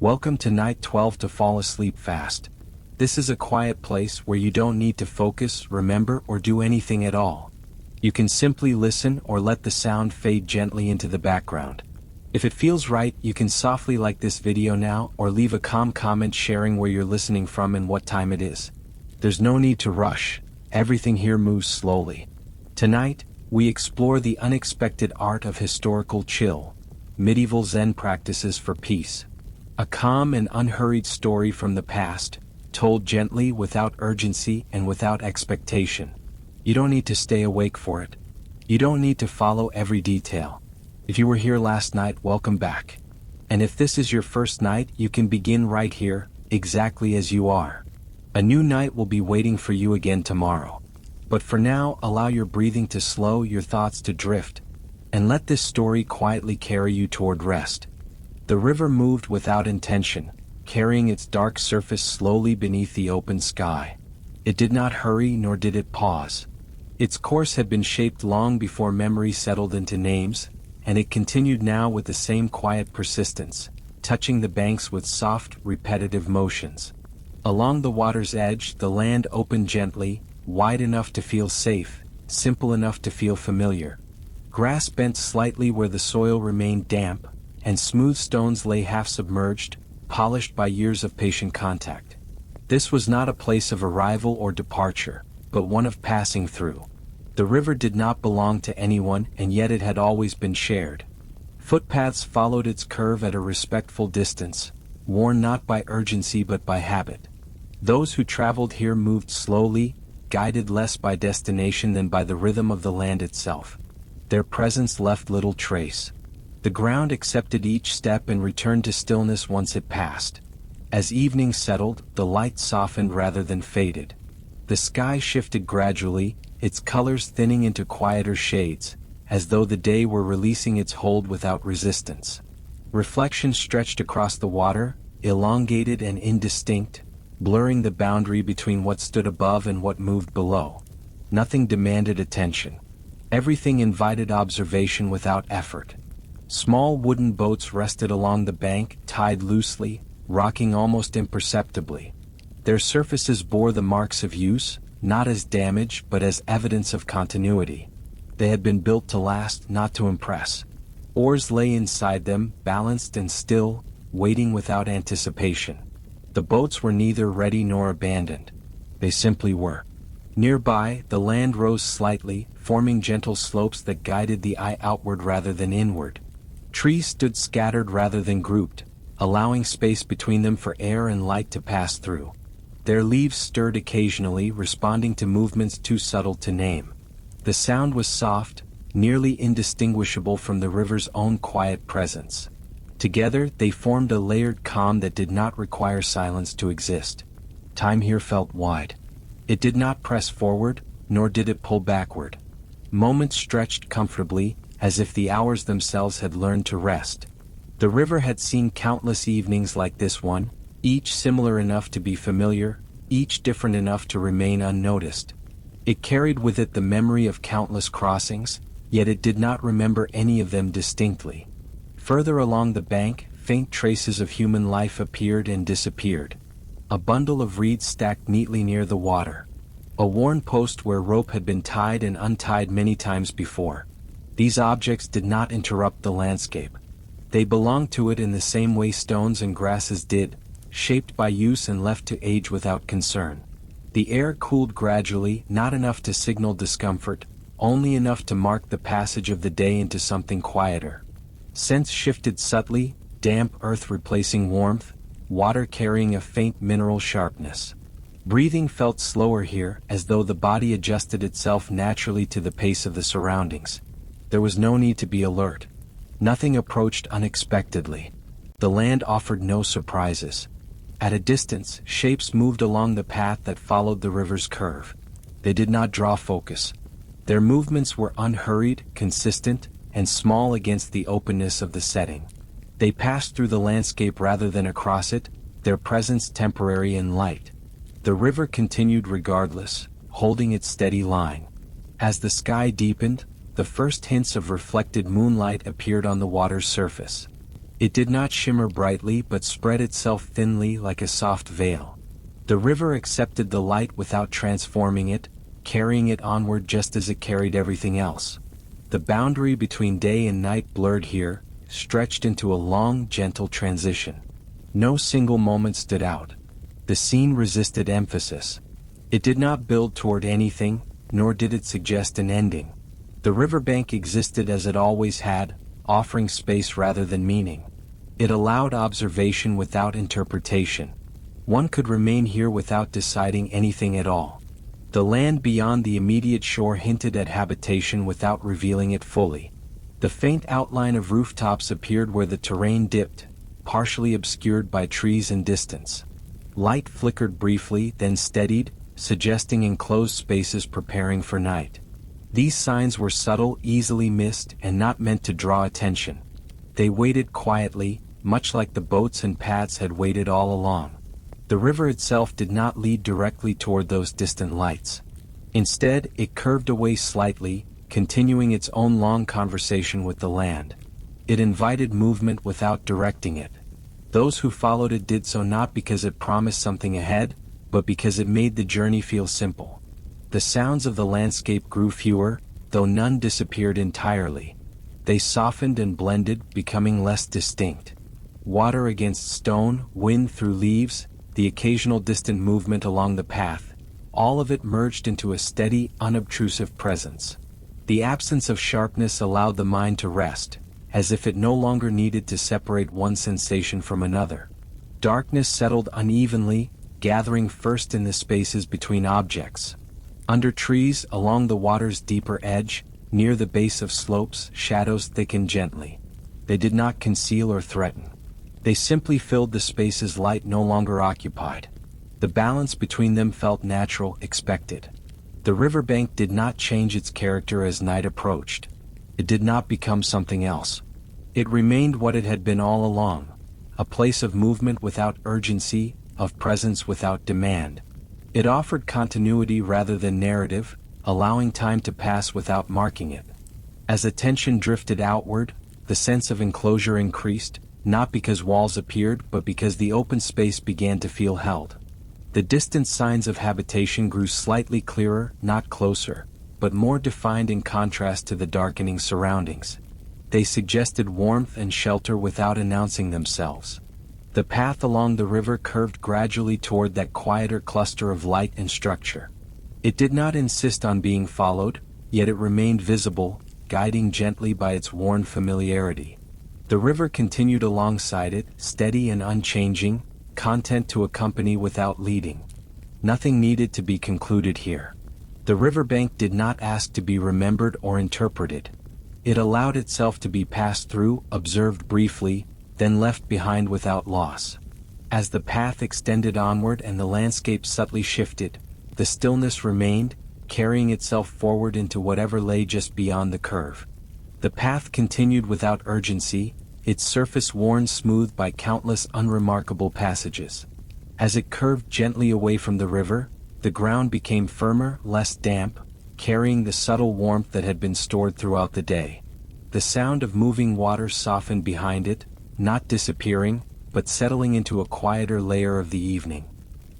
Welcome to night 12 to fall asleep fast. This is a quiet place where you don't need to focus, remember, or do anything at all. You can simply listen or let the sound fade gently into the background. If it feels right, you can softly like this video now or leave a calm comment sharing where you're listening from and what time it is. There's no need to rush. Everything here moves slowly. Tonight, we explore the unexpected art of historical chill, medieval Zen practices for peace. A calm and unhurried story from the past, told gently, without urgency and without expectation. You don't need to stay awake for it. You don't need to follow every detail. If you were here last night, welcome back. And if this is your first night, you can begin right here, exactly as you are. A new night will be waiting for you again tomorrow. But for now, allow your breathing to slow, your thoughts to drift, and let this story quietly carry you toward rest. The river moved without intention, carrying its dark surface slowly beneath the open sky. It did not hurry, nor did it pause. Its course had been shaped long before memory settled into names, and it continued now with the same quiet persistence, touching the banks with soft, repetitive motions. Along the water's edge, the land opened gently, wide enough to feel safe, simple enough to feel familiar. Grass bent slightly where the soil remained damp, and smooth stones lay half-submerged, polished by years of patient contact. This was not a place of arrival or departure, but one of passing through. The river did not belong to anyone, and yet it had always been shared. Footpaths followed its curve at a respectful distance, worn not by urgency but by habit. Those who traveled here moved slowly, guided less by destination than by the rhythm of the land itself. Their presence left little trace. The ground accepted each step and returned to stillness once it passed. As evening settled, the light softened rather than faded. The sky shifted gradually, its colors thinning into quieter shades, as though the day were releasing its hold without resistance. Reflection stretched across the water, elongated and indistinct, blurring the boundary between what stood above and what moved below. Nothing demanded attention. Everything invited observation without effort. Small wooden boats rested along the bank, tied loosely, rocking almost imperceptibly. Their surfaces bore the marks of use, not as damage but as evidence of continuity. They had been built to last, not to impress. Oars lay inside them, balanced and still, waiting without anticipation. The boats were neither ready nor abandoned. They simply were. Nearby, the land rose slightly, forming gentle slopes that guided the eye outward rather than inward. Trees stood scattered rather than grouped, allowing space between them for air and light to pass through. Their leaves stirred occasionally, responding to movements too subtle to name. The sound was soft, nearly indistinguishable from the river's own quiet presence. Together, they formed a layered calm that did not require silence to exist. Time here felt wide. It did not press forward, nor did it pull backward. Moments stretched comfortably, as if the hours themselves had learned to rest. The river had seen countless evenings like this one, each similar enough to be familiar, each different enough to remain unnoticed. It carried with it the memory of countless crossings, yet it did not remember any of them distinctly. Further along the bank, faint traces of human life appeared and disappeared. A bundle of reeds stacked neatly near the water. A worn post where rope had been tied and untied many times before. These objects did not interrupt the landscape. They belonged to it in the same way stones and grasses did, shaped by use and left to age without concern. The air cooled gradually, not enough to signal discomfort, only enough to mark the passage of the day into something quieter. Scents shifted subtly, damp earth replacing warmth, water carrying a faint mineral sharpness. Breathing felt slower here, as though the body adjusted itself naturally to the pace of the surroundings. There was no need to be alert. Nothing approached unexpectedly. The land offered no surprises. At a distance, shapes moved along the path that followed the river's curve. They did not draw focus. Their movements were unhurried, consistent, and small against the openness of the setting. They passed through the landscape rather than across it, their presence temporary and light. The river continued regardless, holding its steady line. As the sky deepened, the first hints of reflected moonlight appeared on the water's surface. It did not shimmer brightly but spread itself thinly like a soft veil. The river accepted the light without transforming it, carrying it onward just as it carried everything else. The boundary between day and night blurred here, stretched into a long, gentle transition. No single moment stood out. The scene resisted emphasis. It did not build toward anything, nor did it suggest an ending. The riverbank existed as it always had, offering space rather than meaning. It allowed observation without interpretation. One could remain here without deciding anything at all. The land beyond the immediate shore hinted at habitation without revealing it fully. The faint outline of rooftops appeared where the terrain dipped, partially obscured by trees and distance. Light flickered briefly, then steadied, suggesting enclosed spaces preparing for night. These signs were subtle, easily missed, and not meant to draw attention. They waited quietly, much like the boats and paths had waited all along. The river itself did not lead directly toward those distant lights. Instead, it curved away slightly, continuing its own long conversation with the land. It invited movement without directing it. Those who followed it did so not because it promised something ahead, but because it made the journey feel simple. The sounds of the landscape grew fewer, though none disappeared entirely. They softened and blended, becoming less distinct. Water against stone, wind through leaves, the occasional distant movement along the path, all of it merged into a steady, unobtrusive presence. The absence of sharpness allowed the mind to rest, as if it no longer needed to separate one sensation from another. Darkness settled unevenly, gathering first in the spaces between objects. Under trees, along the water's deeper edge, near the base of slopes, shadows thickened gently. They did not conceal or threaten. They simply filled the spaces light no longer occupied. The balance between them felt natural, expected. The riverbank did not change its character as night approached. It did not become something else. It remained what it had been all along, a place of movement without urgency, of presence without demand. It offered continuity rather than narrative, allowing time to pass without marking it. As attention drifted outward, the sense of enclosure increased, not because walls appeared but because the open space began to feel held. The distant signs of habitation grew slightly clearer, not closer, but more defined in contrast to the darkening surroundings. They suggested warmth and shelter without announcing themselves. The path along the river curved gradually toward that quieter cluster of light and structure. It did not insist on being followed, yet it remained visible, guiding gently by its worn familiarity. The river continued alongside it, steady and unchanging, content to accompany without leading. Nothing needed to be concluded here. The riverbank did not ask to be remembered or interpreted. It allowed itself to be passed through, observed briefly, then left behind without loss. As the path extended onward and the landscape subtly shifted, the stillness remained, carrying itself forward into whatever lay just beyond the curve. The path continued without urgency, its surface worn smooth by countless unremarkable passages. As it curved gently away from the river, the ground became firmer, less damp, carrying the subtle warmth that had been stored throughout the day. The sound of moving water softened behind it, not disappearing, but settling into a quieter layer of the evening.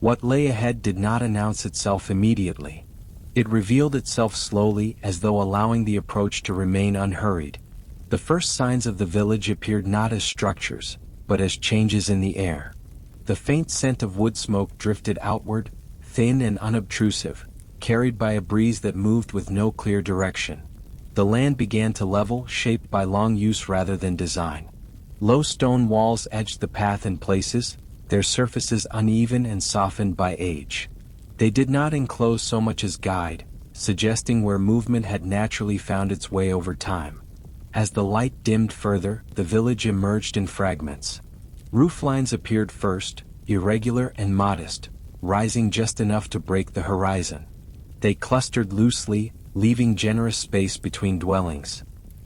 What lay ahead did not announce itself immediately. It revealed itself slowly, as though allowing the approach to remain unhurried. The first signs of the village appeared not as structures, but as changes in the air. The faint scent of wood smoke drifted outward, thin and unobtrusive, carried by a breeze that moved with no clear direction. The land began to level, shaped by long use rather than design. Low stone walls edged the path in places, their surfaces uneven and softened by age. They did not enclose so much as guide, suggesting where movement had naturally found its way over time. As the light dimmed further, the village emerged in fragments. Rooflines appeared first, irregular and modest, rising just enough to break the horizon. They clustered loosely, leaving generous space between dwellings.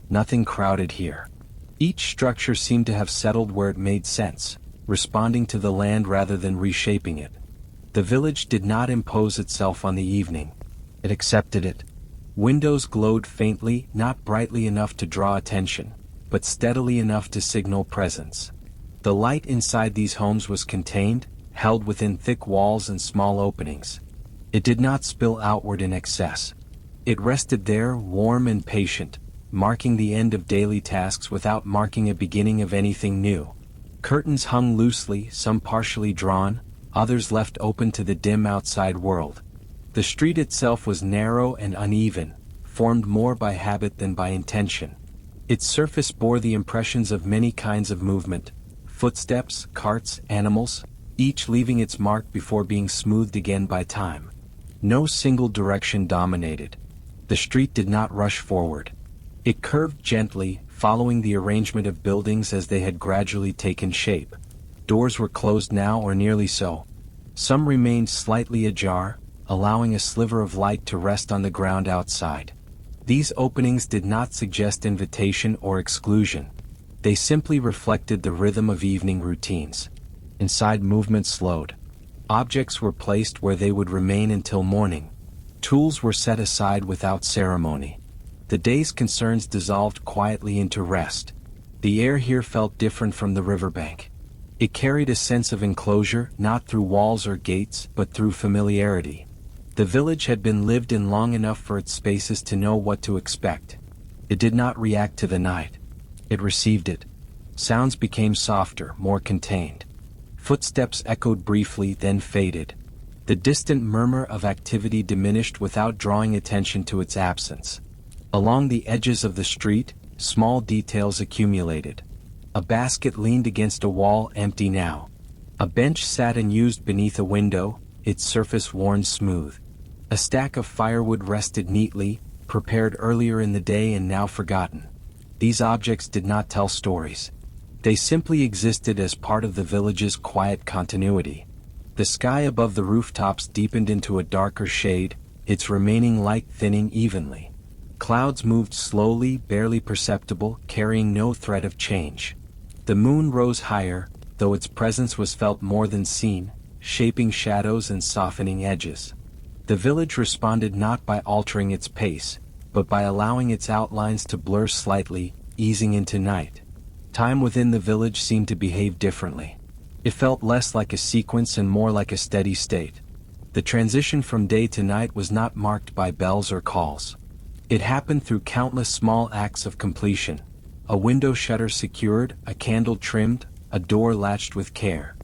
Nothing crowded here. Each structure seemed to have settled where it made sense, responding to the land rather than reshaping it. The village did not impose itself on the evening. It accepted it. Windows glowed faintly, not brightly enough to draw attention. but steadily enough to signal presence. The light inside these homes was contained, held within thick walls and small openings. It did not spill outward in excess. It rested there, warm and patient, marking the end of daily tasks without marking a beginning of anything new. Curtains hung loosely, some partially drawn, others left open to the dim outside world. The street itself was narrow and uneven, formed more by habit than by intention. Its surface bore the impressions of many kinds of movement: footsteps, carts, animals, each leaving its mark before being smoothed again by time. No single direction dominated. The street did not rush forward. It curved gently, following the arrangement of buildings as they had gradually taken shape. Doors were closed now, or nearly so. Some remained slightly ajar, allowing a sliver of light to rest on the ground outside. These openings did not suggest invitation or exclusion. They simply reflected the rhythm of evening routines. Inside, movement slowed. Objects were placed where they would remain until morning. Tools were set aside without ceremony. The day's concerns dissolved quietly into rest. The air here felt different from the riverbank. It carried a sense of enclosure, not through walls or gates, but through familiarity. The village had been lived in long enough for its spaces to know what to expect. It did not react to the night. It received it. Sounds became softer, more contained. Footsteps echoed briefly, then faded. The distant murmur of activity diminished without drawing attention to its absence. Along the edges of the street, small details accumulated. A basket leaned against a wall, empty now. A bench sat unused beneath a window, its surface worn smooth. A stack of firewood rested neatly, prepared earlier in the day and now forgotten. These objects did not tell stories. They simply existed as part of the village's quiet continuity. The sky above the rooftops deepened into a darker shade, its remaining light thinning evenly. Clouds moved slowly, barely perceptible, carrying no threat of change. The moon rose higher, though its presence was felt more than seen, shaping shadows and softening edges. The village responded not by altering its pace, but by allowing its outlines to blur slightly, easing into night. Time within the village seemed to behave differently. It felt less like a sequence and more like a steady state. The transition from day to night was not marked by bells or calls. It happened through countless small acts of completion. A window shutter secured, a candle trimmed, a door latched with care.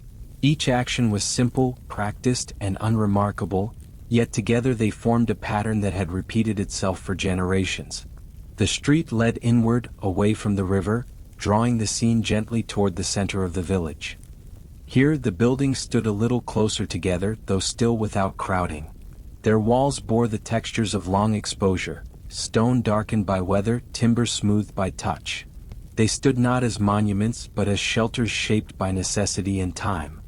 Each action was simple, practiced, and unremarkable, yet together they formed a pattern that had repeated itself for generations. The street led inward, away from the river, drawing the scene gently toward the center of the village. Here the buildings stood a little closer together, though still without crowding. Their walls bore the textures of long exposure, stone darkened by weather, timber smoothed by touch. They stood not as monuments, but as shelters shaped by necessity and time.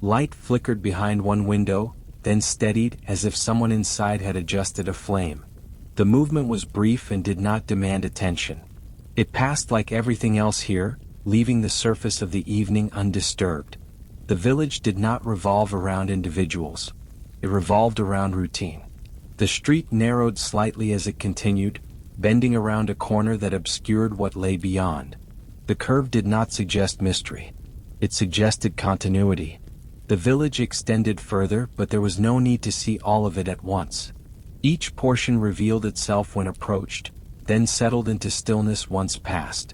Light flickered behind one window, then steadied, as if someone inside had adjusted a flame. The movement was brief and did not demand attention. It passed like everything else here, leaving the surface of the evening undisturbed. The village did not revolve around individuals. It revolved around routine. The street narrowed slightly as it continued, bending around a corner that obscured what lay beyond. The curve did not suggest mystery. It suggested continuity. The village extended further, but there was no need to see all of it at once. Each portion revealed itself when approached, then settled into stillness once passed.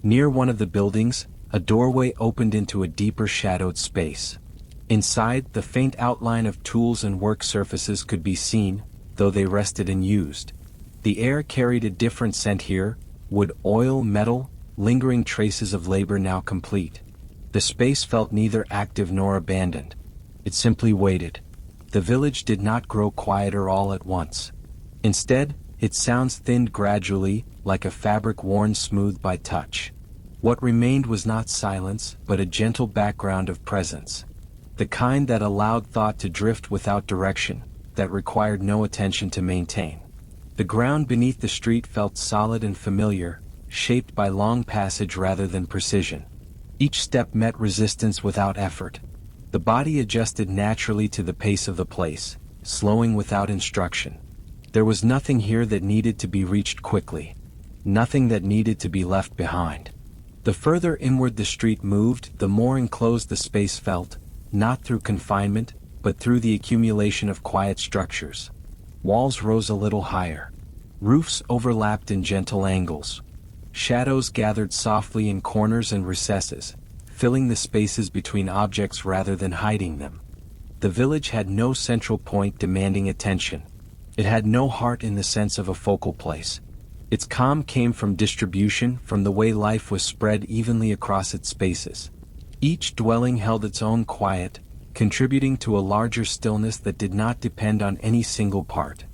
Near one of the buildings, a doorway opened into a deeper shadowed space. Inside, the faint outline of tools and work surfaces could be seen, though they rested unused. The air carried a different scent here: wood, oil, metal, lingering traces of labor now complete. The space felt neither active nor abandoned. It simply waited. The village did not grow quieter all at once. Instead, its sounds thinned gradually, like a fabric worn smooth by touch. What remained was not silence, but a gentle background of presence. The kind that allowed thought to drift without direction, that required no attention to maintain. The ground beneath the street felt solid and familiar, shaped by long passage rather than precision. Each step met resistance without effort. The body adjusted naturally to the pace of the place, slowing without instruction. There was nothing here that needed to be reached quickly. Nothing that needed to be left behind. The further inward the street moved, the more enclosed the space felt, not through confinement, but through the accumulation of quiet structures. Walls rose a little higher. Roofs overlapped in gentle angles. Shadows gathered softly in corners and recesses, filling the spaces between objects rather than hiding them. The village had no central point demanding attention. It had no heart in the sense of a focal place. Its calm came from distribution, from the way life was spread evenly across its spaces. Each dwelling held its own quiet, contributing to a larger stillness that did not depend on any single part.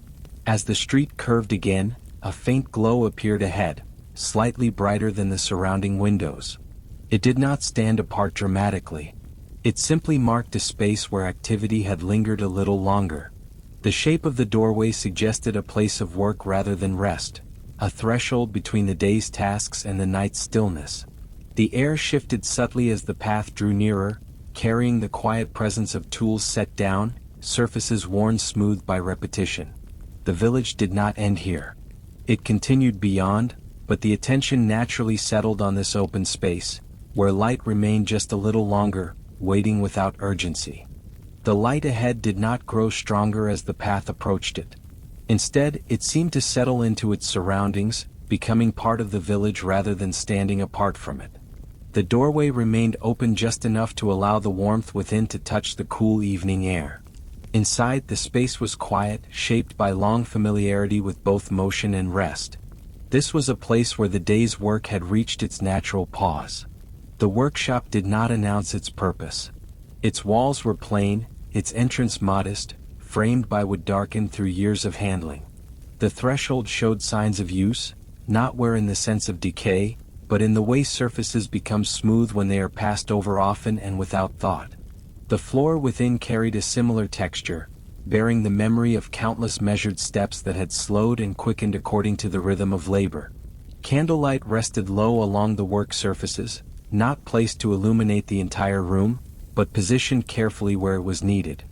As the street curved again, a faint glow appeared ahead, slightly brighter than the surrounding windows. It did not stand apart dramatically. It simply marked a space where activity had lingered a little longer. The shape of the doorway suggested a place of work rather than rest, a threshold between the day's tasks and the night's stillness. The air shifted subtly as the path drew nearer, carrying the quiet presence of tools set down, surfaces worn smooth by repetition. The village did not end here. It continued beyond, but the attention naturally settled on this open space, where light remained just a little longer, waiting without urgency. The light ahead did not grow stronger as the path approached it. Instead, it seemed to settle into its surroundings, becoming part of the village rather than standing apart from it. The doorway remained open just enough to allow the warmth within to touch the cool evening air. Inside, the space was quiet, shaped by long familiarity with both motion and rest. This was a place where the day's work had reached its natural pause. The workshop did not announce its purpose. Its walls were plain, its entrance modest, framed by wood darkened through years of handling. The threshold showed signs of use, not where in the sense of decay, but in the way surfaces become smooth when they are passed over often and without thought. The floor within carried a similar texture, bearing the memory of countless measured steps that had slowed and quickened according to the rhythm of labor. Candlelight rested low along the work surfaces, not placed to illuminate the entire room, but positioned carefully where it was needed.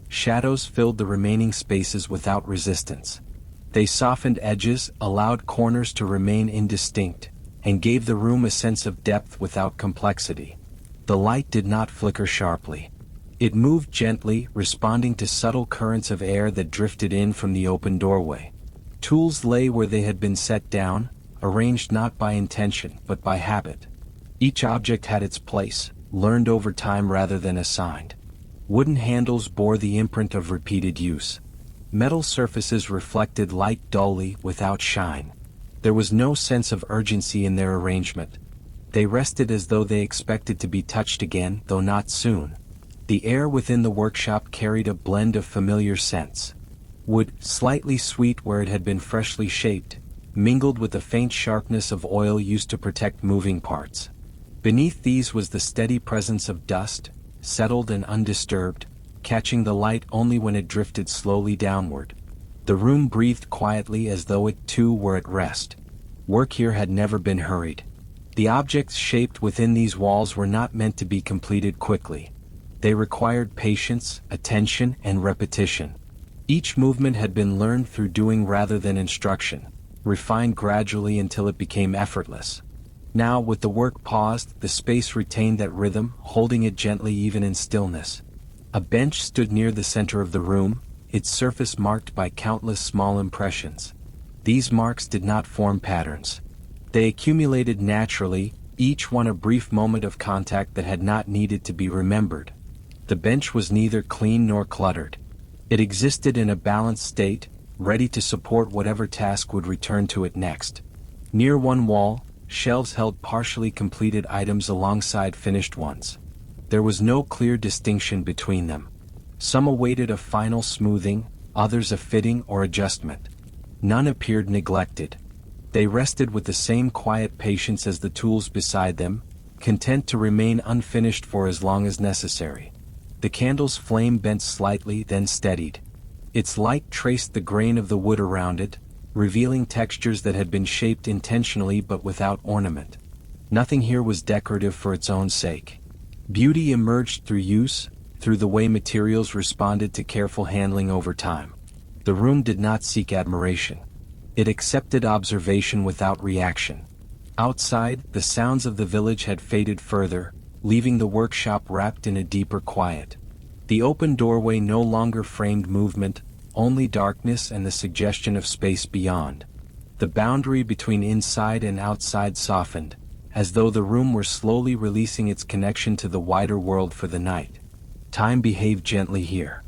Shadows filled the remaining spaces without resistance. They softened edges, allowed corners to remain indistinct, and gave the room a sense of depth without complexity. The light did not flicker sharply. It moved gently, responding to subtle currents of air that drifted in from the open doorway. Tools lay where they had been set down, arranged not by intention but by habit. Each object had its place, learned over time rather than assigned. Wooden handles bore the imprint of repeated use. Metal surfaces reflected light dully, without shine. There was no sense of urgency in their arrangement. They rested as though they expected to be touched again, though not soon. The air within the workshop carried a blend of familiar scents. Wood, slightly sweet where it had been freshly shaped, mingled with the faint sharpness of oil used to protect moving parts. Beneath these was the steady presence of dust, settled and undisturbed, catching the light only when it drifted slowly downward. The room breathed quietly as though it too were at rest. Work here had never been hurried. The objects shaped within these walls were not meant to be completed quickly. They required patience, attention, and repetition. Each movement had been learned through doing rather than instruction, refined gradually until it became effortless. Now, with the work paused, the space retained that rhythm, holding it gently even in stillness. A bench stood near the center of the room, its surface marked by countless small impressions. These marks did not form patterns. They accumulated naturally, each one a brief moment of contact that had not needed to be remembered. The bench was neither clean nor cluttered. It existed in a balanced state, ready to support whatever task would return to it next. Near one wall, shelves held partially completed items alongside finished ones. There was no clear distinction between them. Some awaited a final smoothing, others a fitting or adjustment. None appeared neglected. They rested with the same quiet patience as the tools beside them, content to remain unfinished for as long as necessary. The candle's flame bent slightly, then steadied. Its light traced the grain of the wood around it, revealing textures that had been shaped intentionally but without ornament. Nothing here was decorative for its own sake. Beauty emerged through use, through the way materials responded to careful handling over time. The room did not seek admiration. It accepted observation without reaction. Outside, the sounds of the village had faded further, leaving the workshop wrapped in a deeper quiet. The open doorway no longer framed movement, only darkness and the suggestion of space beyond. The boundary between inside and outside softened, as though the room were slowly releasing its connection to the wider world for the night. Time behaved gently here.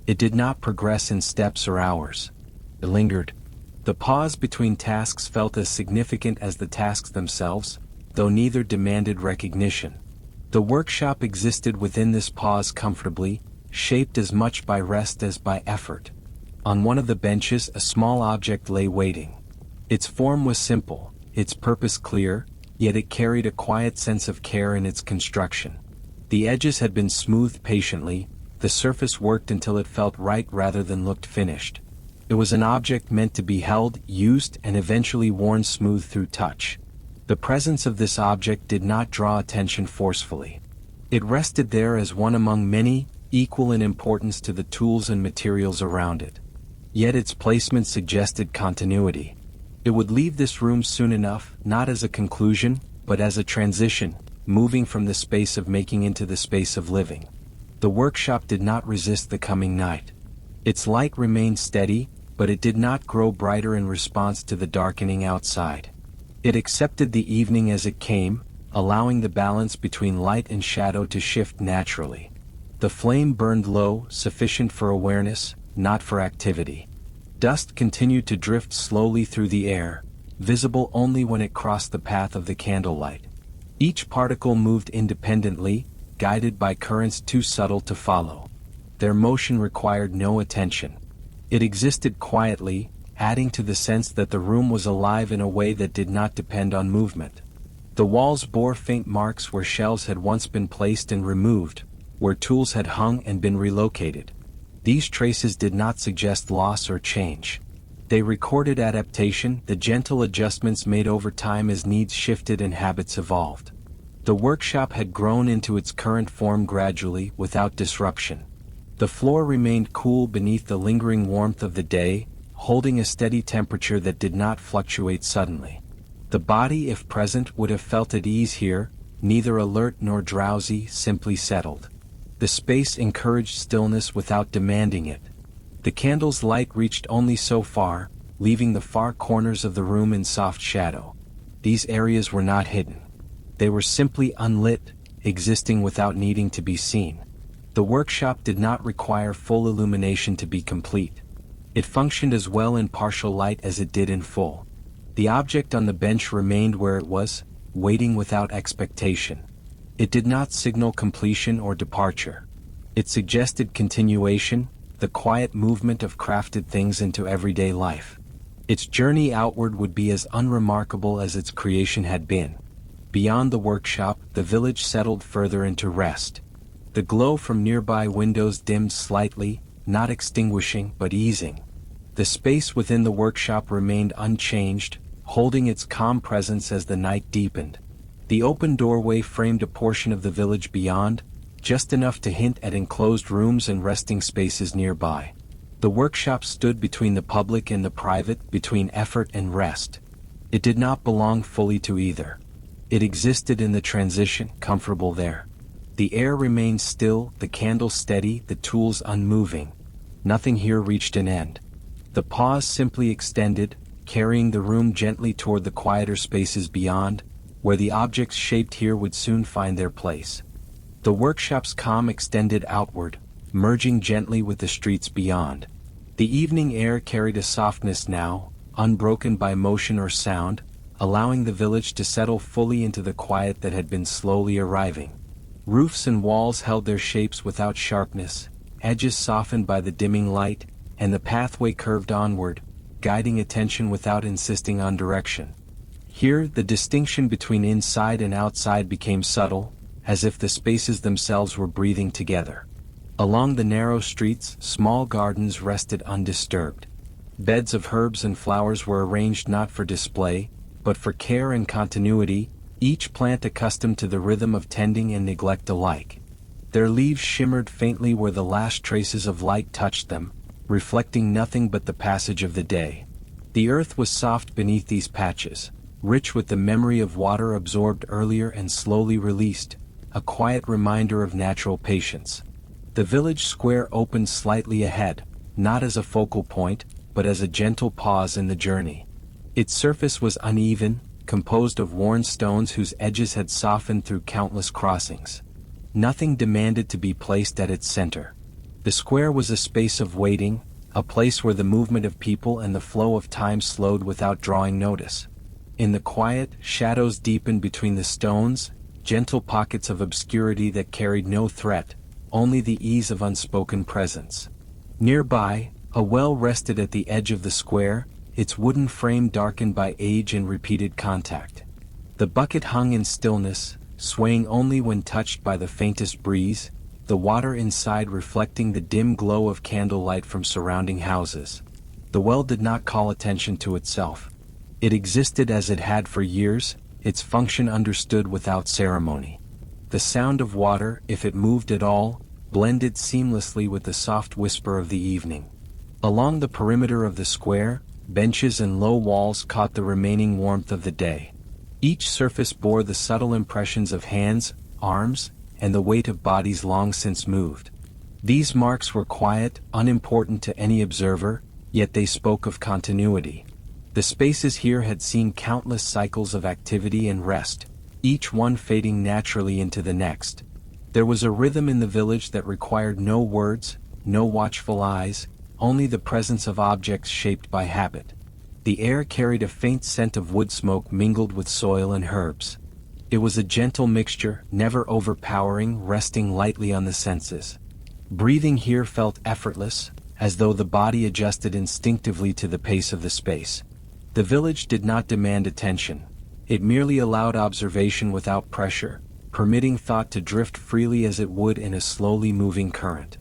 It did not progress in steps or hours. It lingered. The pause between tasks felt as significant as the tasks themselves, though neither demanded recognition. The workshop existed within this pause comfortably, shaped as much by rest as by effort. On one of the benches a small object lay waiting. Its form was simple, its purpose clear, yet it carried a quiet sense of care in its construction. The edges had been smoothed patiently, the surface worked until it felt right rather than looked finished. It was an object meant to be held, used, and eventually worn smooth through touch. The presence of this object did not draw attention forcefully. It rested there as one among many, equal in importance to the tools and materials around it. Yet its placement suggested continuity. It would leave this room soon enough, not as a conclusion, but as a transition, moving from the space of making into the space of living. The workshop did not resist the coming night. Its light remained steady, but it did not grow brighter in response to the darkening outside. It accepted the evening as it came, allowing the balance between light and shadow to shift naturally. The flame burned low, sufficient for awareness, not for activity. Dust continued to drift slowly through the air, visible only when it crossed the path of the candlelight. Each particle moved independently, guided by currents too subtle to follow. Their motion required no attention. It existed quietly, adding to the sense that the room was alive in a way that did not depend on movement. The walls bore faint marks where shelves had once been placed and removed, where tools had hung and been relocated. These traces did not suggest loss or change. They recorded adaptation, the gentle adjustments made over time as needs shifted and habits evolved. The workshop had grown into its current form gradually, without disruption. The floor remained cool beneath the lingering warmth of the day, holding a steady temperature that did not fluctuate suddenly. The body, if present, would have felt at ease here, neither alert nor drowsy, simply settled. The space encouraged stillness without demanding it. The candle's light reached only so far, leaving the far corners of the room in soft shadow. These areas were not hidden. They were simply unlit, existing without needing to be seen. The workshop did not require full illumination to be complete. It functioned as well in partial light as it did in full. The object on the bench remained where it was, waiting without expectation. It did not signal completion or departure. It suggested continuation, the quiet movement of crafted things into everyday life. Its journey outward would be as unremarkable as its creation had been. Beyond the workshop, the village settled further into rest. The glow from nearby windows dimmed slightly, not extinguishing but easing. The space within the workshop remained unchanged, holding its calm presence as the night deepened. The open doorway framed a portion of the village beyond, just enough to hint at enclosed rooms and resting spaces nearby. The workshop stood between the public and the private, between effort and rest. It did not belong fully to either. It existed in the transition, comfortable there. The air remained still, the candle steady, the tools unmoving. Nothing here reached an end. The pause simply extended, carrying the room gently toward the quieter spaces beyond, where the objects shaped here would soon find their place. The workshop's calm extended outward, merging gently with the streets beyond. The evening air carried a softness now, unbroken by motion or sound, allowing the village to settle fully into the quiet that had been slowly arriving. Roofs and walls held their shapes without sharpness, edges softened by the dimming light, and the pathway curved onward, guiding attention without insisting on direction. Here, the distinction between inside and outside became subtle, as if the spaces themselves were breathing together. Along the narrow streets, small gardens rested undisturbed. Beds of herbs and flowers were arranged not for display, but for care and continuity, each plant accustomed to the rhythm of tending and neglect alike. Their leaves shimmered faintly where the last traces of light touched them, reflecting nothing but the passage of the day. The earth was soft beneath these patches. rich with the memory of water absorbed earlier and slowly released, a quiet reminder of natural patience. The village square opened slightly ahead, not as a focal point, but as a gentle pause in the journey. Its surface was uneven, composed of worn stones whose edges had softened through countless crossings. Nothing demanded to be placed at its center. The square was a space of waiting, a place where the movement of people and the flow of time slowed without drawing notice. In the quiet, shadows deepened between the stones, gentle pockets of obscurity that carried no threat, only the ease of unspoken presence. Nearby, a well rested at the edge of the square, its wooden frame darkened by age and repeated contact. The bucket hung in stillness, swaying only when touched by the faintest breeze, the water inside reflecting the dim glow of candlelight from surrounding houses. The well did not call attention to itself. It existed as it had for years, its function understood without ceremony. The sound of water, if it moved at all, blended seamlessly with the soft whisper of the evening. Along the perimeter of the square, benches and low walls caught the remaining warmth of the day. Each surface bore the subtle impressions of hands, arms, and the weight of bodies long since moved. These marks were quiet, unimportant to any observer, yet they spoke of continuity. The spaces here had seen countless cycles of activity and rest, each one fading naturally into the next. There was a rhythm in the village that required no words, no watchful eyes, only the presence of objects shaped by habit. The air carried a faint scent of wood smoke mingled with soil and herbs. It was a gentle mixture, never overpowering, resting lightly on the senses. Breathing here felt effortless, as though the body adjusted instinctively to the pace of the space. The village did not demand attention. It merely allowed observation without pressure, permitting thought to drift freely as it would in a slowly moving current.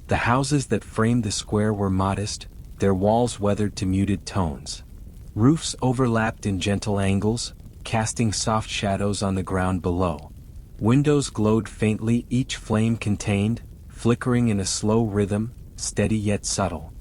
The houses that framed the square were modest, their walls weathered to muted tones. Roofs overlapped in gentle angles, casting soft shadows on the ground below. Windows glowed faintly, each flame contained, flickering in a slow rhythm, steady yet subtle.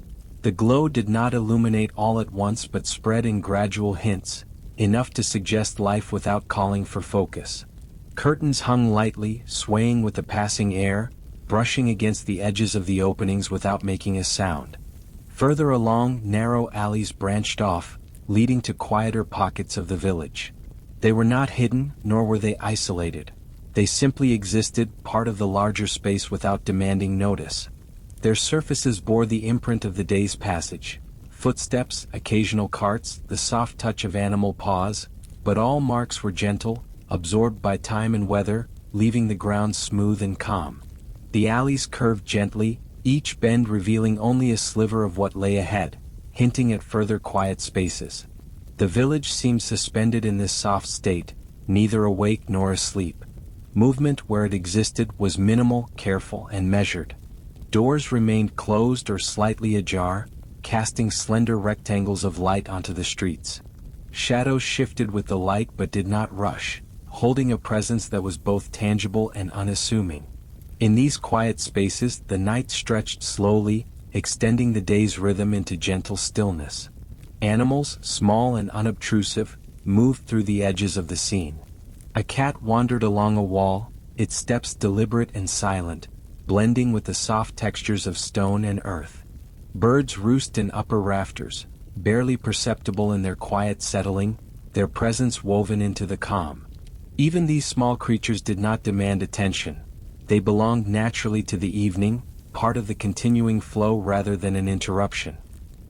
The glow did not illuminate all at once but spread in gradual hints, enough to suggest life without calling for focus. Curtains hung lightly, swaying with the passing air, brushing against the edges of the openings without making a sound. Further along, narrow alleys branched off, leading to quieter pockets of the village. They were not hidden, nor were they isolated. They simply existed, part of the larger space without demanding notice. Their surfaces bore the imprint of the day's passage. Footsteps, occasional carts, the soft touch of animal paws, but all marks were gentle, absorbed by time and weather, leaving the ground smooth and calm. The alleys curved gently, each bend revealing only a sliver of what lay ahead, hinting at further quiet spaces. The village seemed suspended in this soft state, neither awake nor asleep. Movement where it existed was minimal, careful, and measured. Doors remained closed or slightly ajar, casting slender rectangles of light onto the streets. Shadows shifted with the light but did not rush, holding a presence that was both tangible and unassuming. In these quiet spaces, the night stretched slowly, extending the day's rhythm into gentle stillness. Animals, small and unobtrusive, moved through the edges of the scene. A cat wandered along a wall, its steps deliberate and silent, blending with the soft textures of stone and earth. Birds roost in upper rafters, barely perceptible in their quiet settling, their presence woven into the calm. Even these small creatures did not demand attention. They belonged naturally to the evening, part of the continuing flow rather than an interruption.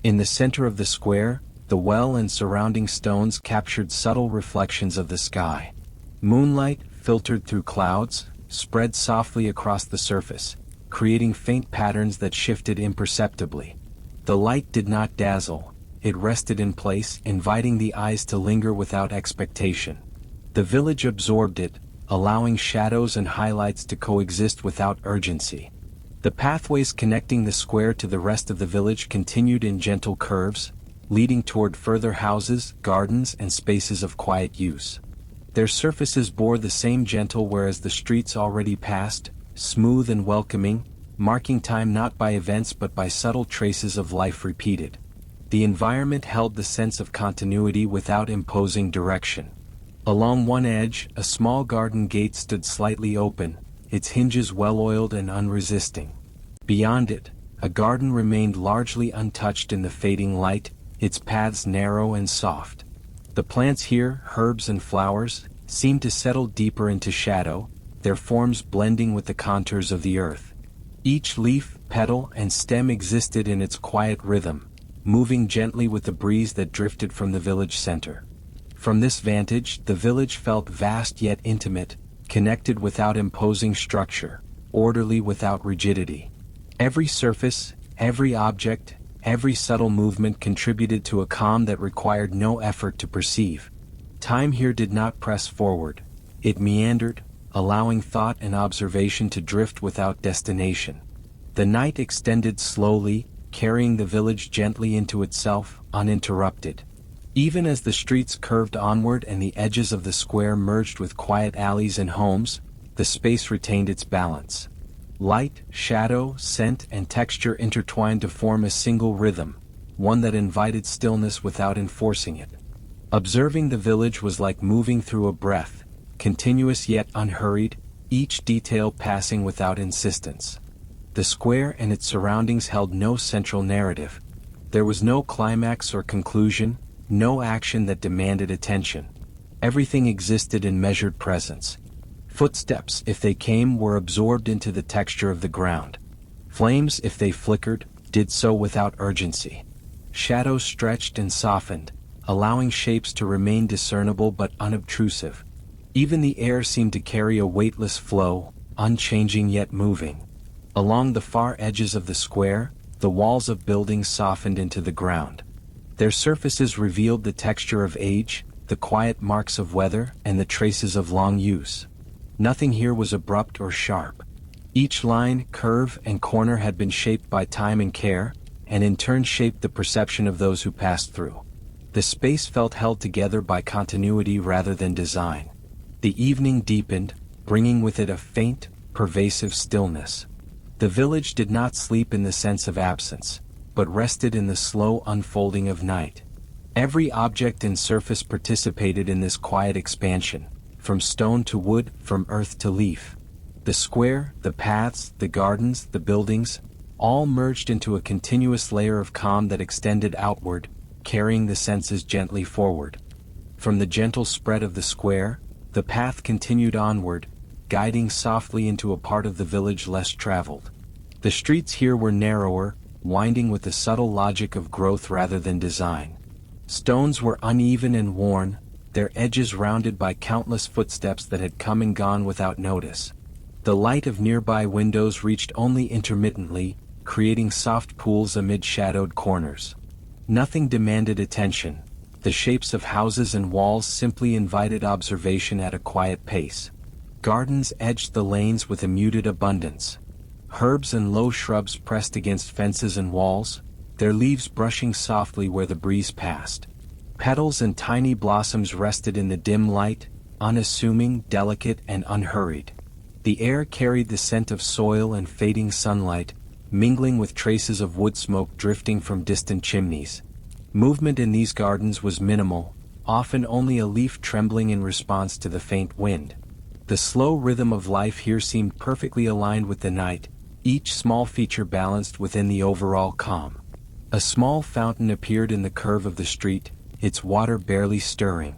In the center of the square, the well and surrounding stones captured subtle reflections of the sky. Moonlight, filtered through clouds, spread softly across the surface, creating faint patterns that shifted imperceptibly. The light did not dazzle, it rested in place, inviting the eyes to linger without expectation. The village absorbed it, allowing shadows and highlights to coexist without urgency. The pathways connecting the square to the rest of the village continued in gentle curves, leading toward further houses, gardens, and spaces of quiet use. Their surfaces bore the same gentle wear as the streets already passed, smooth and welcoming, marking time not by events but by subtle traces of life repeated. The environment held the sense of continuity without imposing direction. Along one edge, a small garden gate stood slightly open, its hinges well-oiled and unresisting. Beyond it, a garden remained largely untouched in the fading light, its paths narrow and soft. The plants here, herbs and flowers, seemed to settle deeper into shadow, their forms blending with the contours of the earth. Each leaf, petal, and stem existed in its quiet rhythm, moving gently with the breeze that drifted from the village center. From this vantage, the village felt vast yet intimate, connected without imposing structure, orderly without rigidity. Every surface, every object, every subtle movement contributed to a calm that required no effort to perceive. Time here did not press forward. It meandered, allowing thought and observation to drift without destination. The night extended slowly, carrying the village gently into itself, uninterrupted. Even as the streets curved onward and the edges of the square merged with quiet alleys and homes, the space retained its balance. Light, shadow, scent, and texture intertwined to form a single rhythm, one that invited stillness without enforcing it. Observing the village was like moving through a breath, continuous yet unhurried, each detail passing without insistence. The square and its surroundings held no central narrative. There was no climax or conclusion, no action that demanded attention. Everything existed in measured presence. Footsteps, if they came, were absorbed into the texture of the ground. Flames, if they flickered, did so without urgency. Shadows stretched and softened, allowing shapes to remain discernible but unobtrusive. Even the air seemed to carry a weightless flow, unchanging yet moving. Along the far edges of the square, the walls of buildings softened into the ground. Their surfaces revealed the texture of age, the quiet marks of weather, and the traces of long use. Nothing here was abrupt or sharp. Each line, curve, and corner had been shaped by time and care, and in turn shaped the perception of those who passed through. The space felt held together by continuity rather than design. The evening deepened, bringing with it a faint, pervasive stillness. The village did not sleep in the sense of absence, but rested in the slow unfolding of night. Every object and surface participated in this quiet expansion, from stone to wood, from earth to leaf. The square, the paths, the gardens, the buildings, all merged into a continuous layer of calm that extended outward, carrying the senses gently forward. From the gentle spread of the square, the path continued onward, guiding softly into a part of the village less traveled. The streets here were narrower, winding with the subtle logic of growth rather than design. Stones were uneven and worn, their edges rounded by countless footsteps that had come and gone without notice. The light of nearby windows reached only intermittently, creating soft pools amid shadowed corners. Nothing demanded attention. The shapes of houses and walls simply invited observation at a quiet pace. Gardens edged the lanes with a muted abundance. Herbs and low shrubs pressed against fences and walls, their leaves brushing softly where the breeze passed. Petals and tiny blossoms rested in the dim light, unassuming, delicate, and unhurried. The air carried the scent of soil and fading sunlight, mingling with traces of wood smoke drifting from distant chimneys. Movement in these gardens was minimal, often only a leaf trembling in response to the faint wind. The slow rhythm of life here seemed perfectly aligned with the night, each small feature balanced within the overall calm. A small fountain appeared in the curve of the street, its water barely stirring.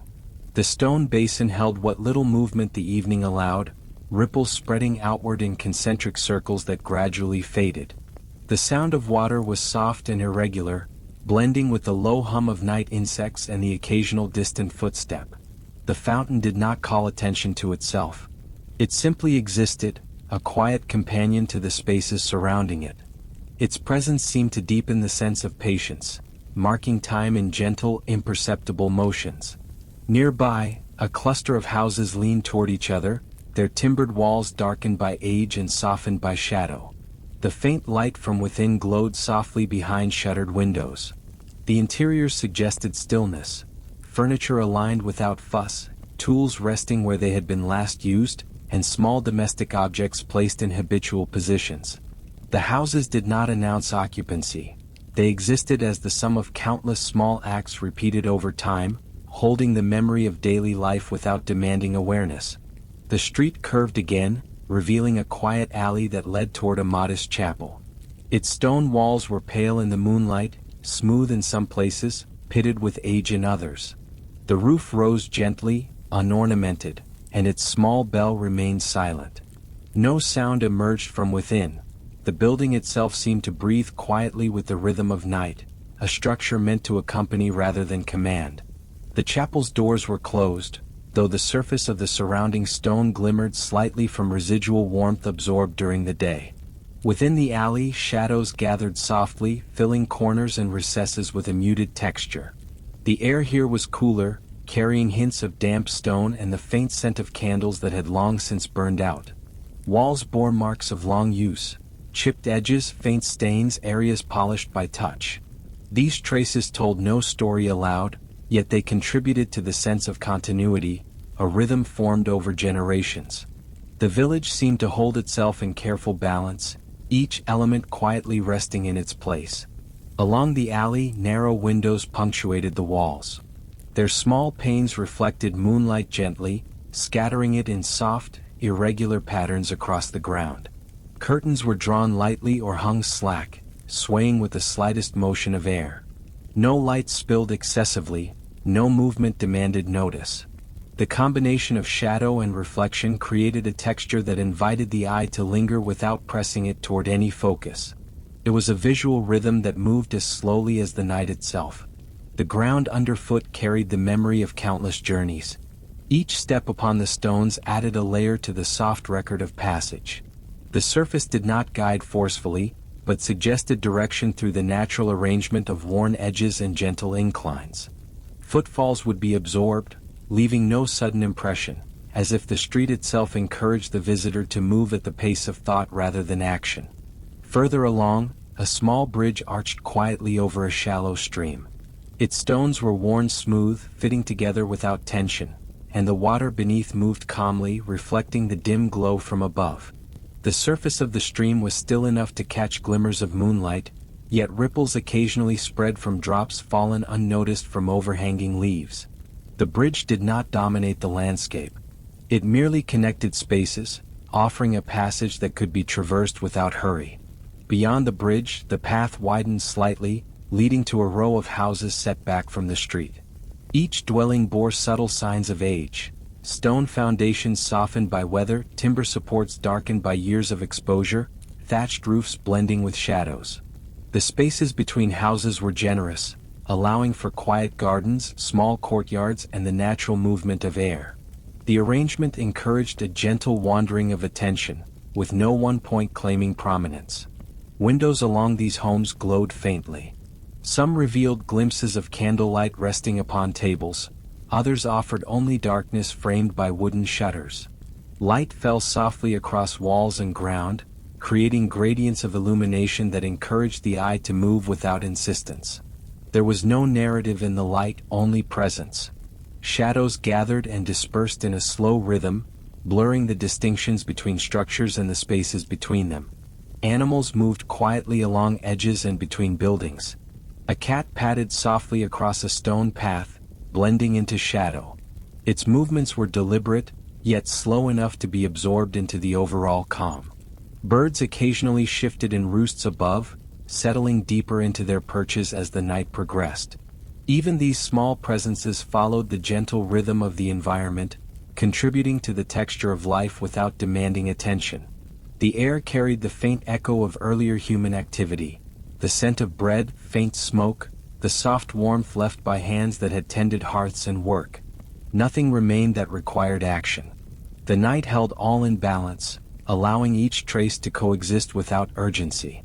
The stone basin held what little movement the evening allowed, ripples spreading outward in concentric circles that gradually faded. The sound of water was soft and irregular, blending with the low hum of night insects and the occasional distant footstep. The fountain did not call attention to itself. It simply existed, a quiet companion to the spaces surrounding it. Its presence seemed to deepen the sense of patience, marking time in gentle, imperceptible motions. Nearby, a cluster of houses leaned toward each other, their timbered walls darkened by age and softened by shadow. The faint light from within glowed softly behind shuttered windows. The interiors suggested stillness, furniture aligned without fuss, tools resting where they had been last used, and small domestic objects placed in habitual positions. The houses did not announce occupancy. They existed as the sum of countless small acts repeated over time, holding the memory of daily life without demanding awareness. The street curved again, revealing a quiet alley that led toward a modest chapel. Its stone walls were pale in the moonlight, smooth in some places, pitted with age in others. The roof rose gently, unornamented, and its small bell remained silent. No sound emerged from within. The building itself seemed to breathe quietly with the rhythm of night, a structure meant to accompany rather than command. The chapel's doors were closed, though the surface of the surrounding stone glimmered slightly from residual warmth absorbed during the day. Within the alley, shadows gathered softly, filling corners and recesses with a muted texture. The air here was cooler, carrying hints of damp stone and the faint scent of candles that had long since burned out. Walls bore marks of long use, chipped edges, faint stains, areas polished by touch. These traces told no story aloud, yet they contributed to the sense of continuity, a rhythm formed over generations. The village seemed to hold itself in careful balance, each element quietly resting in its place. Along the alley, narrow windows punctuated the walls. Their small panes reflected moonlight gently, scattering it in soft, irregular patterns across the ground. Curtains were drawn lightly or hung slack, swaying with the slightest motion of air. No light spilled excessively, no movement demanded notice. The combination of shadow and reflection created a texture that invited the eye to linger without pressing it toward any focus. It was a visual rhythm that moved as slowly as the night itself. The ground underfoot carried the memory of countless journeys. Each step upon the stones added a layer to the soft record of passage. The surface did not guide forcefully, but suggested direction through the natural arrangement of worn edges and gentle inclines. Footfalls would be absorbed, leaving no sudden impression, as if the street itself encouraged the visitor to move at the pace of thought rather than action. Further along, a small bridge arched quietly over a shallow stream. Its stones were worn smooth, fitting together without tension, and the water beneath moved calmly, reflecting the dim glow from above. The surface of the stream was still enough to catch glimmers of moonlight, yet ripples occasionally spread from drops fallen unnoticed from overhanging leaves. The bridge did not dominate the landscape. It merely connected spaces, offering a passage that could be traversed without hurry. Beyond the bridge, the path widened slightly, leading to a row of houses set back from the street. Each dwelling bore subtle signs of age. Stone foundations softened by weather, timber supports darkened by years of exposure, thatched roofs blending with shadows. The spaces between houses were generous, allowing for quiet gardens, small courtyards, and the natural movement of air. The arrangement encouraged a gentle wandering of attention, with no one point claiming prominence. Windows along these homes glowed faintly. Some revealed glimpses of candlelight resting upon tables, others offered only darkness framed by wooden shutters. Light fell softly across walls and ground, creating gradients of illumination that encouraged the eye to move without insistence. There was no narrative in the light, only presence. Shadows gathered and dispersed in a slow rhythm, blurring the distinctions between structures and the spaces between them. Animals moved quietly along edges and between buildings. A cat padded softly across a stone path, blending into shadow. Its movements were deliberate, yet slow enough to be absorbed into the overall calm. Birds occasionally shifted in roosts above, settling deeper into their perches as the night progressed. Even these small presences followed the gentle rhythm of the environment, contributing to the texture of life without demanding attention. The air carried the faint echo of earlier human activity, the scent of bread, faint smoke, the soft warmth left by hands that had tended hearths and work. Nothing remained that required action. The night held all in balance, allowing each trace to coexist without urgency.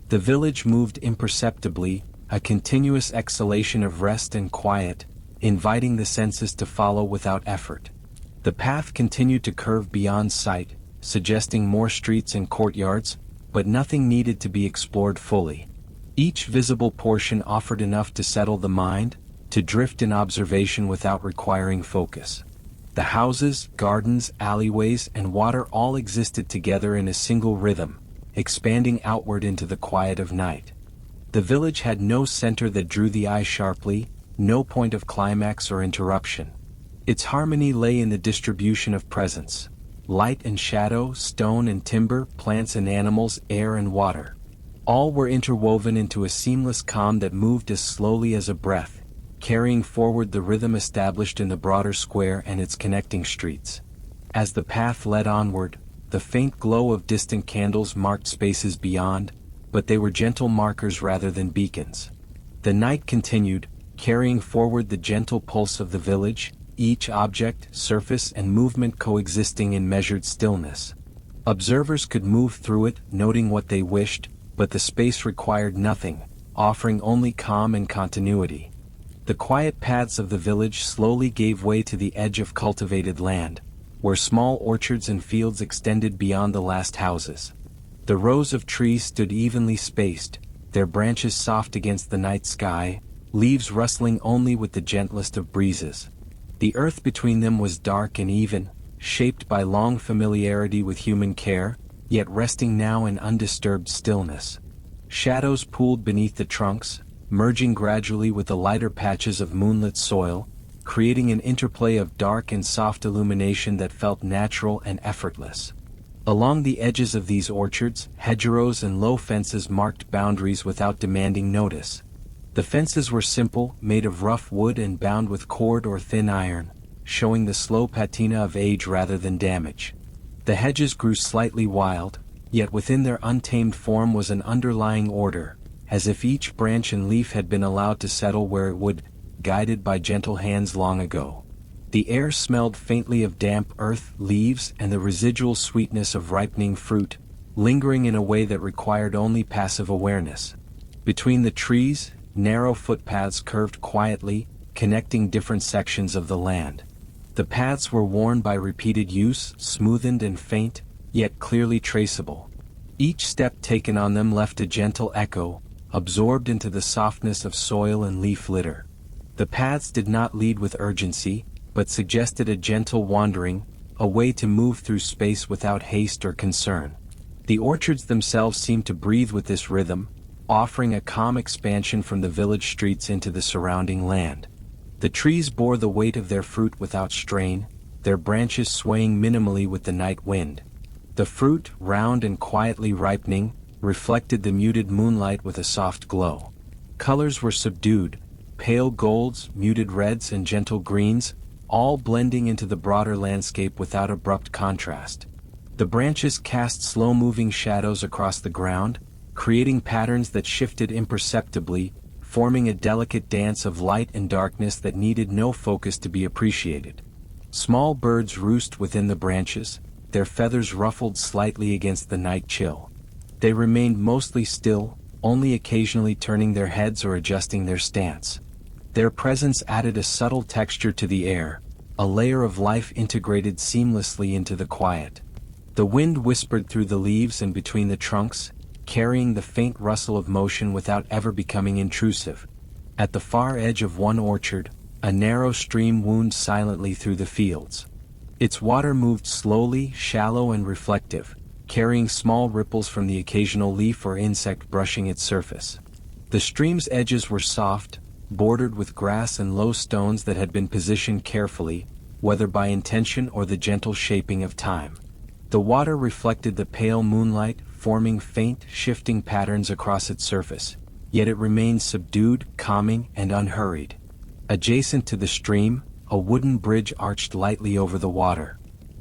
The village moved imperceptibly, a continuous exhalation of rest and quiet, inviting the senses to follow without effort. The path continued to curve beyond sight, suggesting more streets and courtyards, but nothing needed to be explored fully. Each visible portion offered enough to settle the mind, to drift in observation without requiring focus. The houses, gardens, alleyways, and water all existed together in a single rhythm, expanding outward into the quiet of night. The village had no center that drew the eye sharply, no point of climax or interruption. Its harmony lay in the distribution of presence: light and shadow, stone and timber, plants and animals, air and water. All were interwoven into a seamless calm that moved as slowly as a breath, carrying forward the rhythm established in the broader square and its connecting streets. As the path led onward, the faint glow of distant candles marked spaces beyond, but they were gentle markers rather than beacons. The night continued, carrying forward the gentle pulse of the village, each object, surface and movement coexisting in measured stillness. Observers could move through it, noting what they wished, but the space required nothing, offering only calm and continuity. The quiet paths of the village slowly gave way to the edge of cultivated land, where small orchards and fields extended beyond the last houses. The rows of trees stood evenly spaced, their branches soft against the night sky, leaves rustling only with the gentlest of breezes. The earth between them was dark and even, shaped by long familiarity with human care, yet resting now in undisturbed stillness. Shadows pooled beneath the trunks, merging gradually with the lighter patches of moonlit soil, creating an interplay of dark and soft illumination that felt natural and effortless. Along the edges of these orchards, hedgerows and low fences marked boundaries without demanding notice. The fences were simple, made of rough wood and bound with cord or thin iron, showing the slow patina of age rather than damage. The hedges grew slightly wild, yet within their untamed form was an underlying order, as if each branch and leaf had been allowed to settle where it would, guided by gentle hands long ago. The air smelled faintly of damp earth, leaves, and the residual sweetness of ripening fruit, lingering in a way that required only passive awareness. Between the trees, narrow footpaths curved quietly, connecting different sections of the land. The paths were worn by repeated use, smoothened and faint, yet clearly traceable. Each step taken on them left a gentle echo, absorbed into the softness of soil and leaf litter. The paths did not lead with urgency, but suggested a gentle wandering, a way to move through space without haste or concern. The orchards themselves seemed to breathe with this rhythm, offering a calm expansion from the village streets into the surrounding land. The trees bore the weight of their fruit without strain, their branches swaying minimally with the night wind. The fruit, round and quietly ripening, reflected the muted moonlight with a soft glow. Colors were subdued, pale golds, muted reds and gentle greens, all blending into the broader landscape without abrupt contrast. The branches cast slow-moving shadows across the ground, creating patterns that shifted imperceptibly, forming a delicate dance of light and darkness that needed no focus to be appreciated. Small birds roost within the branches, their feathers ruffled slightly against the night chill. They remained mostly still, only occasionally turning their heads or adjusting their stance. Their presence added a subtle texture to the air, a layer of life integrated seamlessly into the quiet. The wind whispered through the leaves and between the trunks, carrying the faint rustle of motion without ever becoming intrusive. At the far edge of one orchard, a narrow stream wound silently through the fields. Its water moved slowly, shallow and reflective, carrying small ripples from the occasional leaf or insect brushing its surface. The stream's edges were soft, bordered with grass and low stones that had been positioned carefully, whether by intention or the gentle shaping of time. The water reflected the pale moonlight, forming faint, shifting patterns across its surface, yet it remained subdued, calming, and unhurried. Adjacent to the stream, a wooden bridge arched lightly over the water.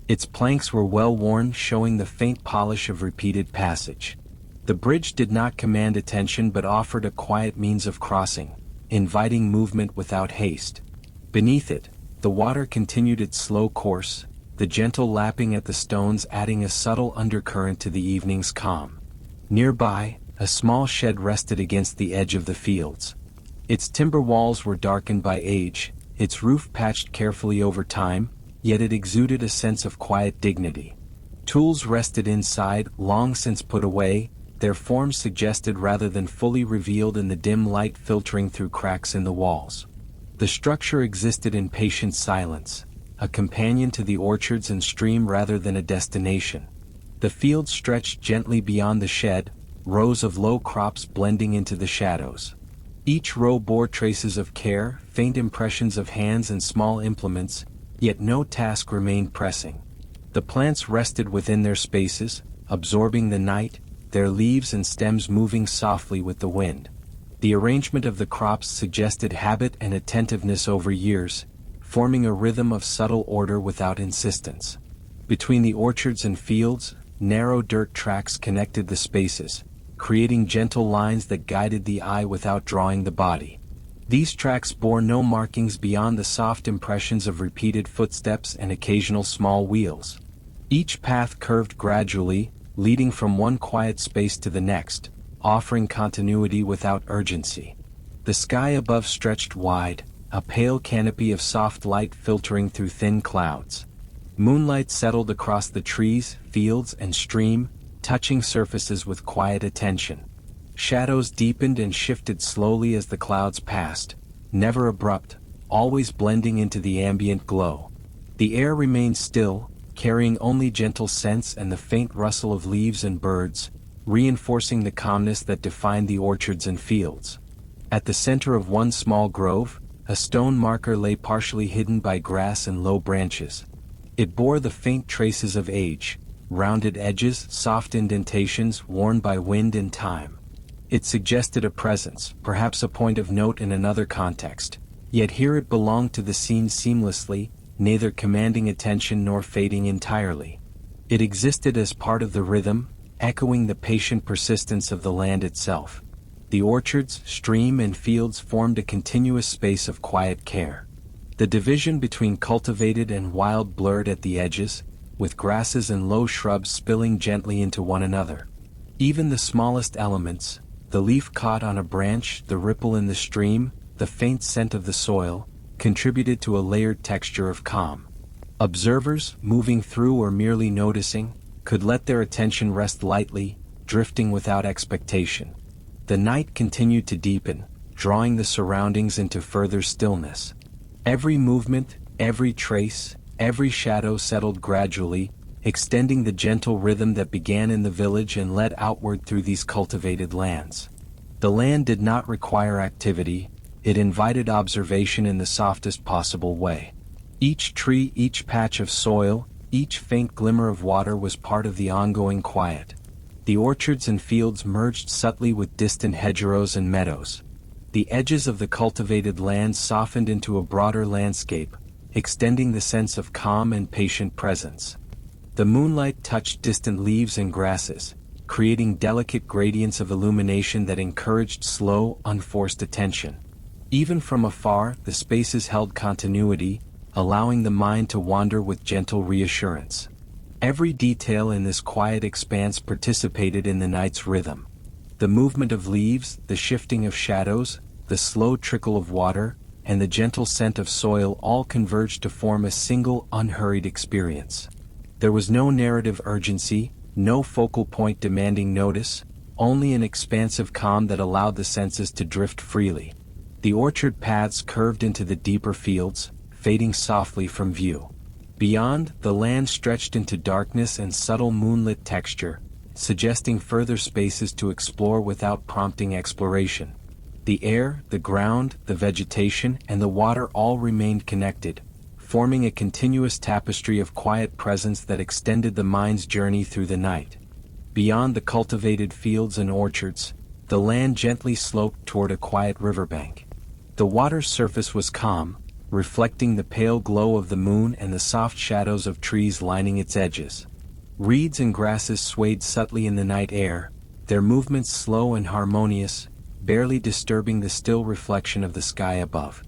Its planks were well worn, showing the faint polish of repeated passage. The bridge did not command attention but offered a quiet means of crossing, inviting movement without haste. Beneath it, the water continued its slow course, the gentle lapping at the stones adding a subtle undercurrent to the evening's calm. Nearby, a small shed rested against the edge of the fields. Its timber walls were darkened by age, its roof patched carefully over time, yet it exuded a sense of quiet dignity. Tools rested inside, long since put away, their forms suggested rather than fully revealed in the dim light filtering through cracks in the walls. The structure existed in patient silence, a companion to the orchards and stream rather than a destination. The field stretched gently beyond the shed, rows of low crops blending into the shadows. Each row bore traces of care, faint impressions of hands and small implements, yet no task remained pressing. The plants rested within their spaces, absorbing the night, their leaves and stems moving softly with the wind. The arrangement of the crops suggested habit and attentiveness over years, forming a rhythm of subtle order without insistence. Between the orchards and fields, narrow dirt tracks connected the spaces, creating gentle lines that guided the eye without drawing the body. These tracks bore no markings beyond the soft impressions of repeated footsteps and occasional small wheels. Each path curved gradually, leading from one quiet space to the next, offering continuity without urgency. The sky above stretched wide, a pale canopy of soft light filtering through thin clouds. Moonlight settled across the trees, fields, and stream, touching surfaces with quiet attention. Shadows deepened and shifted slowly as the clouds passed, never abrupt, always blending into the ambient glow. The air remained still, carrying only gentle scents and the faint rustle of leaves and birds, reinforcing the calmness that defined the orchards and fields. At the center of one small grove, a stone marker lay partially hidden by grass and low branches. It bore the faint traces of age, rounded edges, soft indentations worn by wind and time. It suggested a presence, perhaps a point of note in another context, yet here it belonged to the scene seamlessly, neither commanding attention nor fading entirely. It existed as part of the rhythm, echoing the patient persistence of the land itself. The orchards, stream, and fields formed a continuous space of quiet care. The division between cultivated and wild blurred at the edges, with grasses and low shrubs spilling gently into one another. Even the smallest elements, the leaf caught on a branch, the ripple in the stream, the faint scent of the soil, contributed to a layered texture of calm. Observers, moving through or merely noticing, could let their attention rest lightly, drifting without expectation. The night continued to deepen, drawing the surroundings into further stillness. Every movement, every trace, every shadow settled gradually, extending the gentle rhythm that began in the village and led outward through these cultivated lands. The land did not require activity, it invited observation in the softest possible way. Each tree, each patch of soil, each faint glimmer of water was part of the ongoing quiet. The orchards and fields merged subtly with distant hedgerows and meadows. The edges of the cultivated land softened into a broader landscape, extending the sense of calm and patient presence. The moonlight touched distant leaves and grasses, creating delicate gradients of illumination that encouraged slow, unforced attention. Even from afar, the spaces held continuity, allowing the mind to wander with gentle reassurance. Every detail in this quiet expanse participated in the night's rhythm. The movement of leaves, the shifting of shadows, the slow trickle of water, and the gentle scent of soil all converged to form a single, unhurried experience. There was no narrative urgency, no focal point demanding notice, only an expansive calm that allowed the senses to drift freely. The orchard paths curved into the deeper fields, fading softly from view. Beyond, the land stretched into darkness and subtle moonlit texture, suggesting further spaces to explore without prompting exploration. The air, the ground, the vegetation, and the water all remained connected, forming a continuous tapestry of quiet presence that extended the mind's journey through the night. Beyond the cultivated fields and orchards, the land gently sloped toward a quiet riverbank. The water's surface was calm, reflecting the pale glow of the moon and the soft shadows of trees lining its edges. Reeds and grasses swayed subtly in the night air, their movements slow and harmonious, barely disturbing the still reflection of the sky above.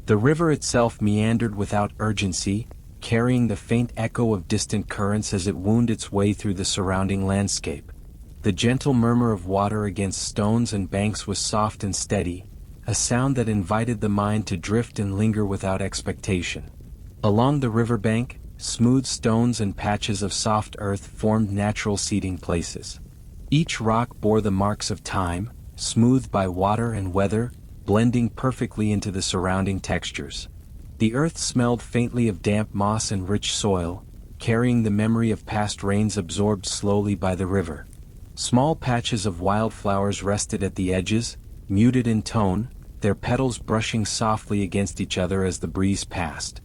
The river itself meandered without urgency, carrying the faint echo of distant currents as it wound its way through the surrounding landscape. The gentle murmur of water against stones and banks was soft and steady, a sound that invited the mind to drift and linger without expectation. Along the riverbank, smooth stones and patches of soft earth formed natural seating places. Each rock bore the marks of time, smoothed by water and weather, blending perfectly into the surrounding textures. The earth smelled faintly of damp moss and rich soil, carrying the memory of past rains absorbed slowly by the river. Small patches of wildflowers rested at the edges, muted in tone, their petals brushing softly against each other as the breeze passed.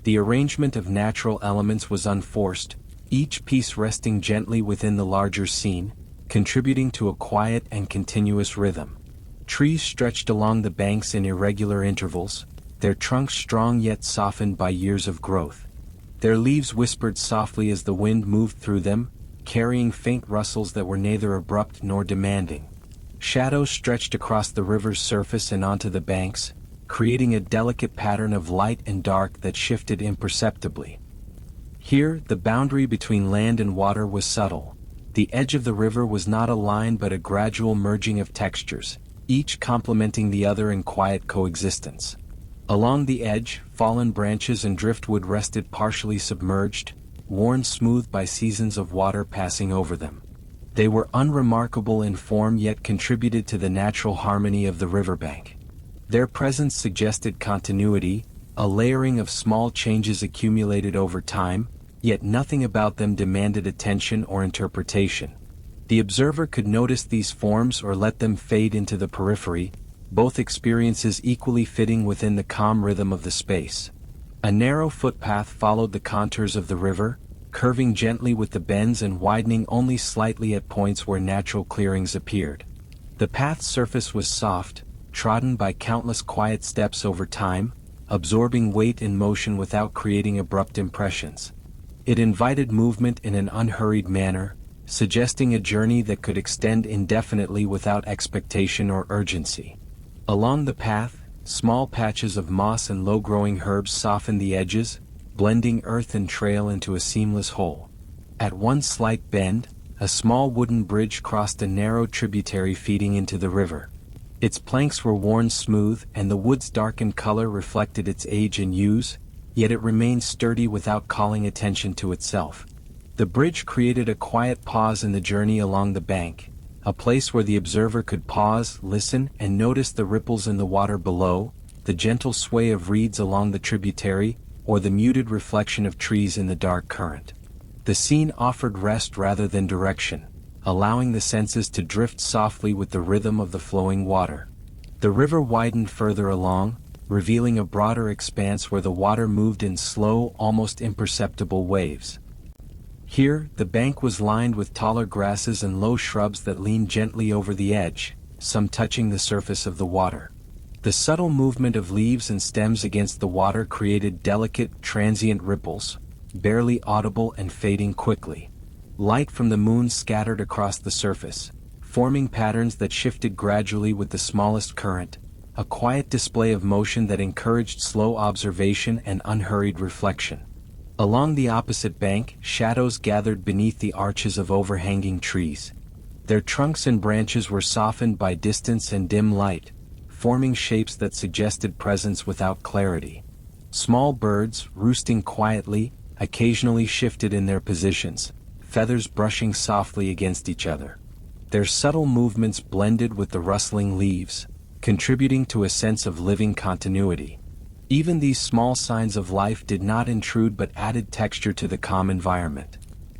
The arrangement of natural elements was unforced, each piece resting gently within the larger scene, contributing to a quiet and continuous rhythm. Trees stretched along the banks in irregular intervals, their trunks strong yet softened by years of growth. Their leaves whispered softly as the wind moved through them, carrying faint rustles that were neither abrupt nor demanding. Shadows stretched across the river's surface and onto the banks, creating a delicate pattern of light and dark that shifted imperceptibly. Here, the boundary between land and water was subtle. The edge of the river was not a line but a gradual merging of textures, each complementing the other in quiet coexistence. Along the edge, fallen branches and driftwood rested partially submerged, worn smooth by seasons of water passing over them. They were unremarkable in form yet contributed to the natural harmony of the riverbank. Their presence suggested continuity, a layering of small changes accumulated over time, yet nothing about them demanded attention or interpretation. The observer could notice these forms or let them fade into the periphery, both experiences equally fitting within the calm rhythm of the space. A narrow footpath followed the contours of the river, curving gently with the bends and widening only slightly at points where natural clearings appeared. The path's surface was soft, trodden by countless quiet steps over time, absorbing weight and motion without creating abrupt impressions. It invited movement in an unhurried manner, suggesting a journey that could extend indefinitely without expectation or urgency. Along the path, small patches of moss and low-growing herbs softened the edges, blending earth and trail into a seamless whole. At one slight bend, a small wooden bridge crossed a narrow tributary feeding into the river. Its planks were worn smooth and the wood's darkened color reflected its age and use, yet it remained sturdy without calling attention to itself. The bridge created a quiet pause in the journey along the bank, a place where the observer could pause, listen, and notice the ripples in the water below, the gentle sway of reeds along the tributary, or the muted reflection of trees in the dark current. The scene offered rest rather than direction, allowing the senses to drift softly with the rhythm of the flowing water. The river widened further along, revealing a broader expanse where the water moved in slow, almost imperceptible waves. Here, the bank was lined with taller grasses and low shrubs that leaned gently over the edge, some touching the surface of the water. The subtle movement of leaves and stems against the water created delicate, transient ripples, barely audible and fading quickly. Light from the moon scattered across the surface, forming patterns that shifted gradually with the smallest current, a quiet display of motion that encouraged slow observation and unhurried reflection. Along the opposite bank, shadows gathered beneath the arches of overhanging trees. Their trunks and branches were softened by distance and dim light, forming shapes that suggested presence without clarity. Small birds, roosting quietly, occasionally shifted in their positions, feathers brushing softly against each other. Their subtle movements blended with the rustling leaves, contributing to a sense of living continuity. Even these small signs of life did not intrude but added texture to the calm environment.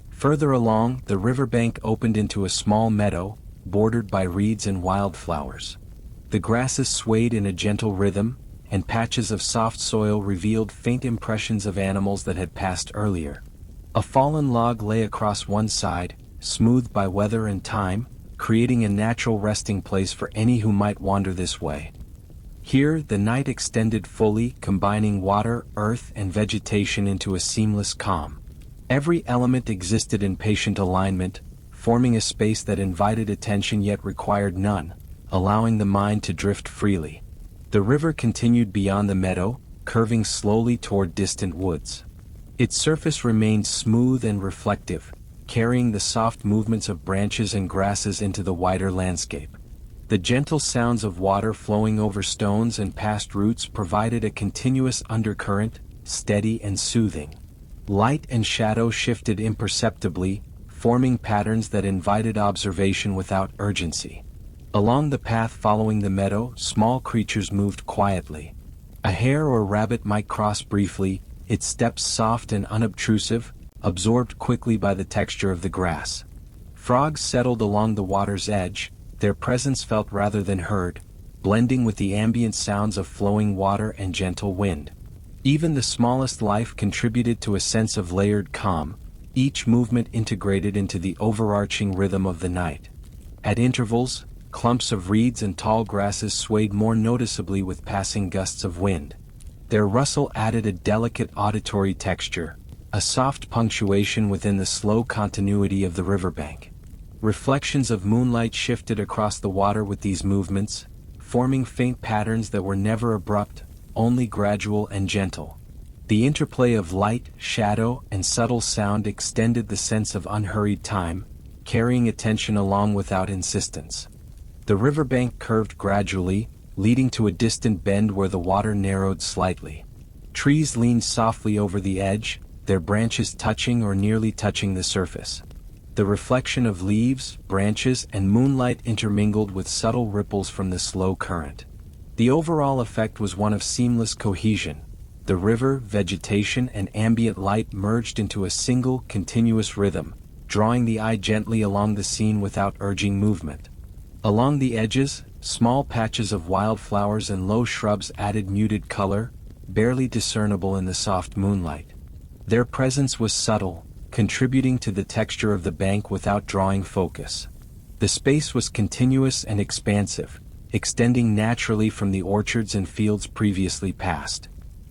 Further along, the riverbank opened into a small meadow, bordered by reeds and wildflowers. The grasses swayed in a gentle rhythm, and patches of soft soil revealed faint impressions of animals that had passed earlier. A fallen log lay across one side, smoothed by weather and time, creating a natural resting place for any who might wander this way. Here, the night extended fully, combining water, earth, and vegetation into a seamless calm. Every element existed in patient alignment, forming a space that invited attention yet required none, allowing the mind to drift freely. The river continued beyond the meadow, curving slowly toward distant woods. Its surface remained smooth and reflective, carrying the soft movements of branches and grasses into the wider landscape. The gentle sounds of water flowing over stones and past roots provided a continuous undercurrent, steady and soothing. Light and shadow shifted imperceptibly, forming patterns that invited observation without urgency. Along the path following the meadow, small creatures moved quietly. A hare or rabbit might cross briefly, its steps soft and unobtrusive, absorbed quickly by the texture of the grass. Frogs settled along the water's edge, their presence felt rather than heard, blending with the ambient sounds of flowing water and gentle wind. Even the smallest life contributed to a sense of layered calm, each movement integrated into the overarching rhythm of the night. At intervals, clumps of reeds and tall grasses swayed more noticeably with passing gusts of wind. Their rustle added a delicate auditory texture, a soft punctuation within the slow continuity of the riverbank. Reflections of moonlight shifted across the water with these movements, forming faint patterns that were never abrupt, only gradual and gentle. The interplay of light, shadow, and subtle sound extended the sense of unhurried time, carrying attention along without insistence. The riverbank curved gradually, leading to a distant bend where the water narrowed slightly. Trees leaned softly over the edge, their branches touching or nearly touching the surface. The reflection of leaves, branches, and moonlight intermingled with subtle ripples from the slow current. The overall effect was one of seamless cohesion. The river, vegetation, and ambient light merged into a single, continuous rhythm, drawing the eye gently along the scene without urging movement. Along the edges, small patches of wildflowers and low shrubs added muted color, barely discernible in the soft moonlight. Their presence was subtle, contributing to the texture of the bank without drawing focus. The space was continuous and expansive, extending naturally from the orchards and fields previously passed.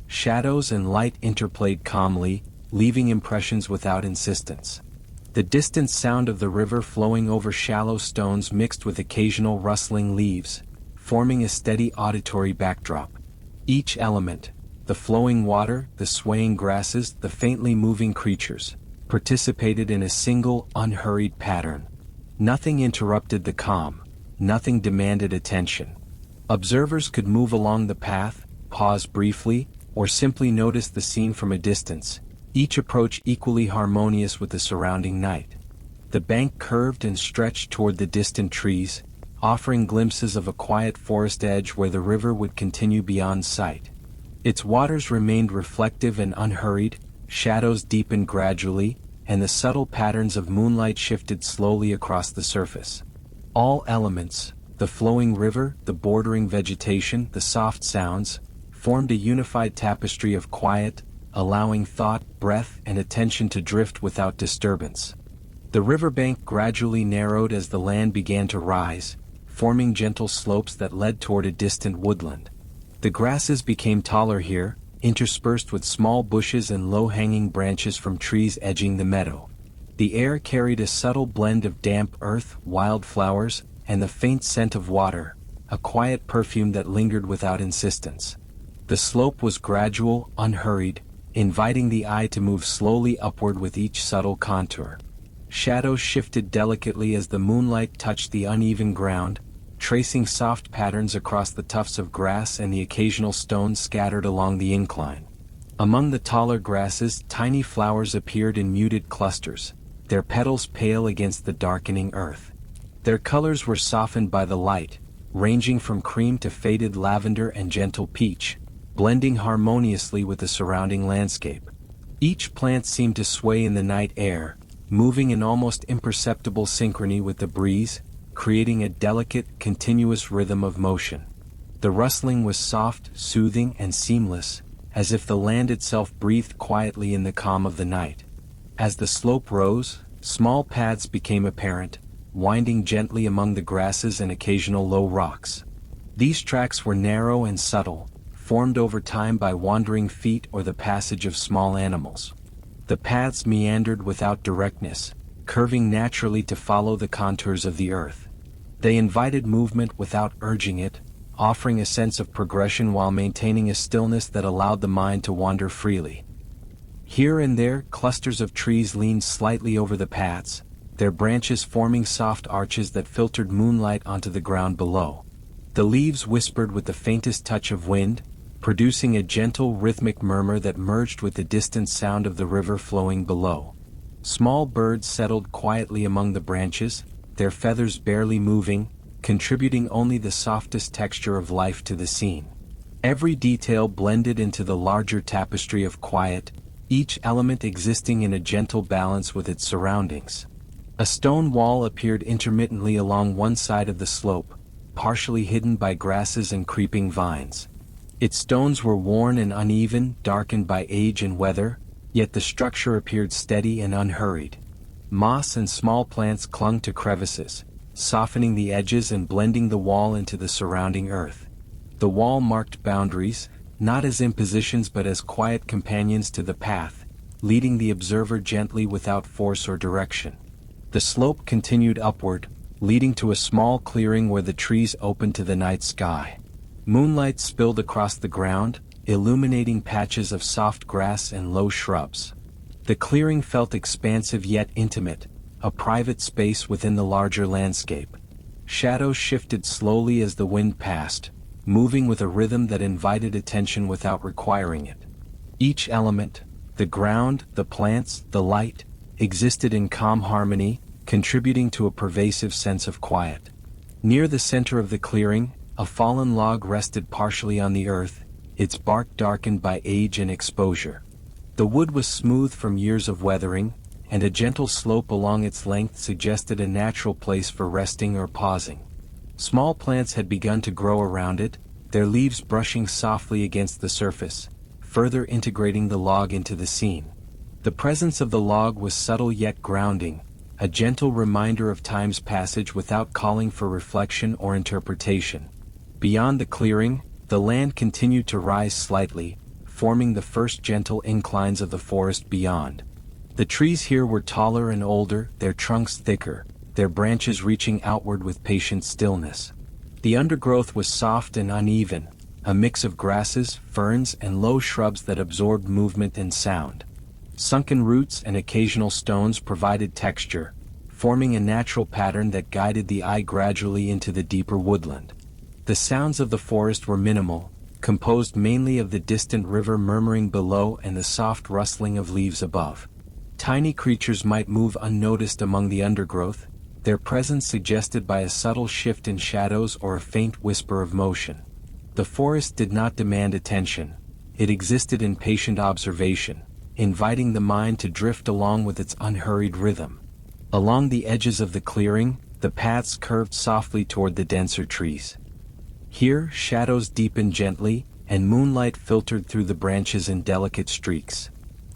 Shadows and light interplayed calmly, leaving impressions without insistence. The distant sound of the river flowing over shallow stones mixed with occasional rustling leaves, forming a steady auditory backdrop. Each element, the flowing water, the swaying grasses, the faintly moving creatures, participated in a single, unhurried pattern. Nothing interrupted the calm, nothing demanded attention. Observers could move along the path, pause briefly, or simply notice the scene from a distance, each approach equally harmonious with the surrounding night. The bank curved and stretched toward the distant trees, offering glimpses of a quiet forest edge where the river would continue beyond sight. Its waters remained reflective and unhurried, shadows deepened gradually, and the subtle patterns of moonlight shifted slowly across the surface. All elements, the flowing river, the bordering vegetation, the soft sounds, formed a unified tapestry of quiet, allowing thought, breath, and attention to drift without disturbance. The riverbank gradually narrowed as the land began to rise, forming gentle slopes that led toward a distant woodland. The grasses became taller here, interspersed with small bushes and low-hanging branches from trees edging the meadow. The air carried a subtle blend of damp earth, wildflowers, and the faint scent of water, a quiet perfume that lingered without insistence. The slope was gradual, unhurried, inviting the eye to move slowly upward with each subtle contour. Shadows shifted delicately as the moonlight touched the uneven ground, tracing soft patterns across the tufts of grass and the occasional stones scattered along the incline. Among the taller grasses, tiny flowers appeared in muted clusters, their petals pale against the darkening earth. Their colors were softened by the light, ranging from cream to faded lavender and gentle peach, blending harmoniously with the surrounding landscape. Each plant seemed to sway in the night air, moving in almost imperceptible synchrony with the breeze, creating a delicate, continuous rhythm of motion. The rustling was soft, soothing, and seamless, as if the land itself breathed quietly in the calm of the night. As the slope rose, small paths became apparent, winding gently among the grasses and occasional low rocks. These tracks were narrow and subtle, formed over time by wandering feet or the passage of small animals. The paths meandered without directness, curving naturally to follow the contours of the earth. They invited movement without urging it, offering a sense of progression while maintaining a stillness that allowed the mind to wander freely. Here and there, clusters of trees leaned slightly over the paths, their branches forming soft arches that filtered moonlight onto the ground below. The leaves whispered with the faintest touch of wind, producing a gentle rhythmic murmur that merged with the distant sound of the river flowing below. Small birds settled quietly among the branches, their feathers barely moving, contributing only the softest texture of life to the scene. Every detail blended into the larger tapestry of quiet, each element existing in a gentle balance with its surroundings. A stone wall appeared intermittently along one side of the slope, partially hidden by grasses and creeping vines. Its stones were worn and uneven, darkened by age and weather, yet the structure appeared steady and unhurried. Moss and small plants clung to crevices, softening the edges and blending the wall into the surrounding earth. The wall marked boundaries, not as impositions but as quiet companions to the path, leading the observer gently without force or direction. The slope continued upward, leading to a small clearing where the trees opened to the night sky. Moonlight spilled across the ground, illuminating patches of soft grass and low shrubs. The clearing felt expansive yet intimate, a private space within the larger landscape. Shadows shifted slowly as the wind passed, moving with a rhythm that invited attention without requiring it. Each element, the ground, the plants, the light, existed in calm harmony, contributing to a pervasive sense of quiet. Near the center of the clearing, a fallen log rested partially on the earth, its bark darkened by age and exposure. The wood was smooth from years of weathering, and a gentle slope along its length suggested a natural place for resting or pausing. Small plants had begun to grow around it, their leaves brushing softly against the surface, further integrating the log into the scene. The presence of the log was subtle yet grounding, a gentle reminder of time's passage without calling for reflection or interpretation. Beyond the clearing, the land continued to rise slightly, forming the first gentle inclines of the forest beyond. The trees here were taller and older, their trunks thicker, their branches reaching outward with patient stillness. The undergrowth was soft and uneven, a mix of grasses, ferns, and low shrubs that absorbed movement and sound. Sunken roots and occasional stones provided texture, forming a natural pattern that guided the eye gradually into the deeper woodland. The sounds of the forest were minimal, composed mainly of the distant river murmuring below and the soft rustling of leaves above. Tiny creatures might move unnoticed among the undergrowth, their presence suggested by a subtle shift in shadows or a faint whisper of motion. The forest did not demand attention, it existed in patient observation, inviting the mind to drift along with its unhurried rhythm. Along the edges of the clearing, the paths curved softly toward the denser trees. Here, shadows deepened gently, and moonlight filtered through the branches in delicate streaks.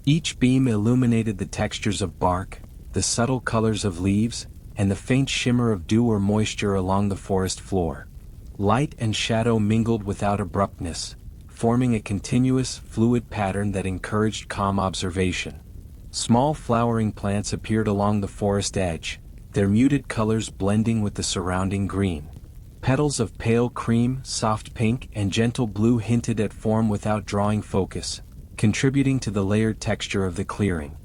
Each beam illuminated the textures of bark, the subtle colors of leaves, and the faint shimmer of dew or moisture along the forest floor. Light and shadow mingled without abruptness, forming a continuous, fluid pattern that encouraged calm observation. Small flowering plants appeared along the forest edge, their muted colors blending with the surrounding green. Petals of pale cream, soft pink, and gentle blue hinted at form without drawing focus, contributing to the layered texture of the clearing.